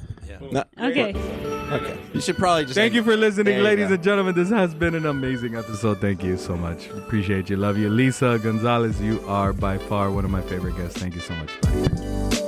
No, Okay. okay. You should probably just. Thank you for listening, There you ladies go. and gentlemen. This has been an amazing episode. Thank you so much. Appreciate you. Love you. Lisa Gonzalez, you are by far one of my favorite guests. Thank you so much. Bye.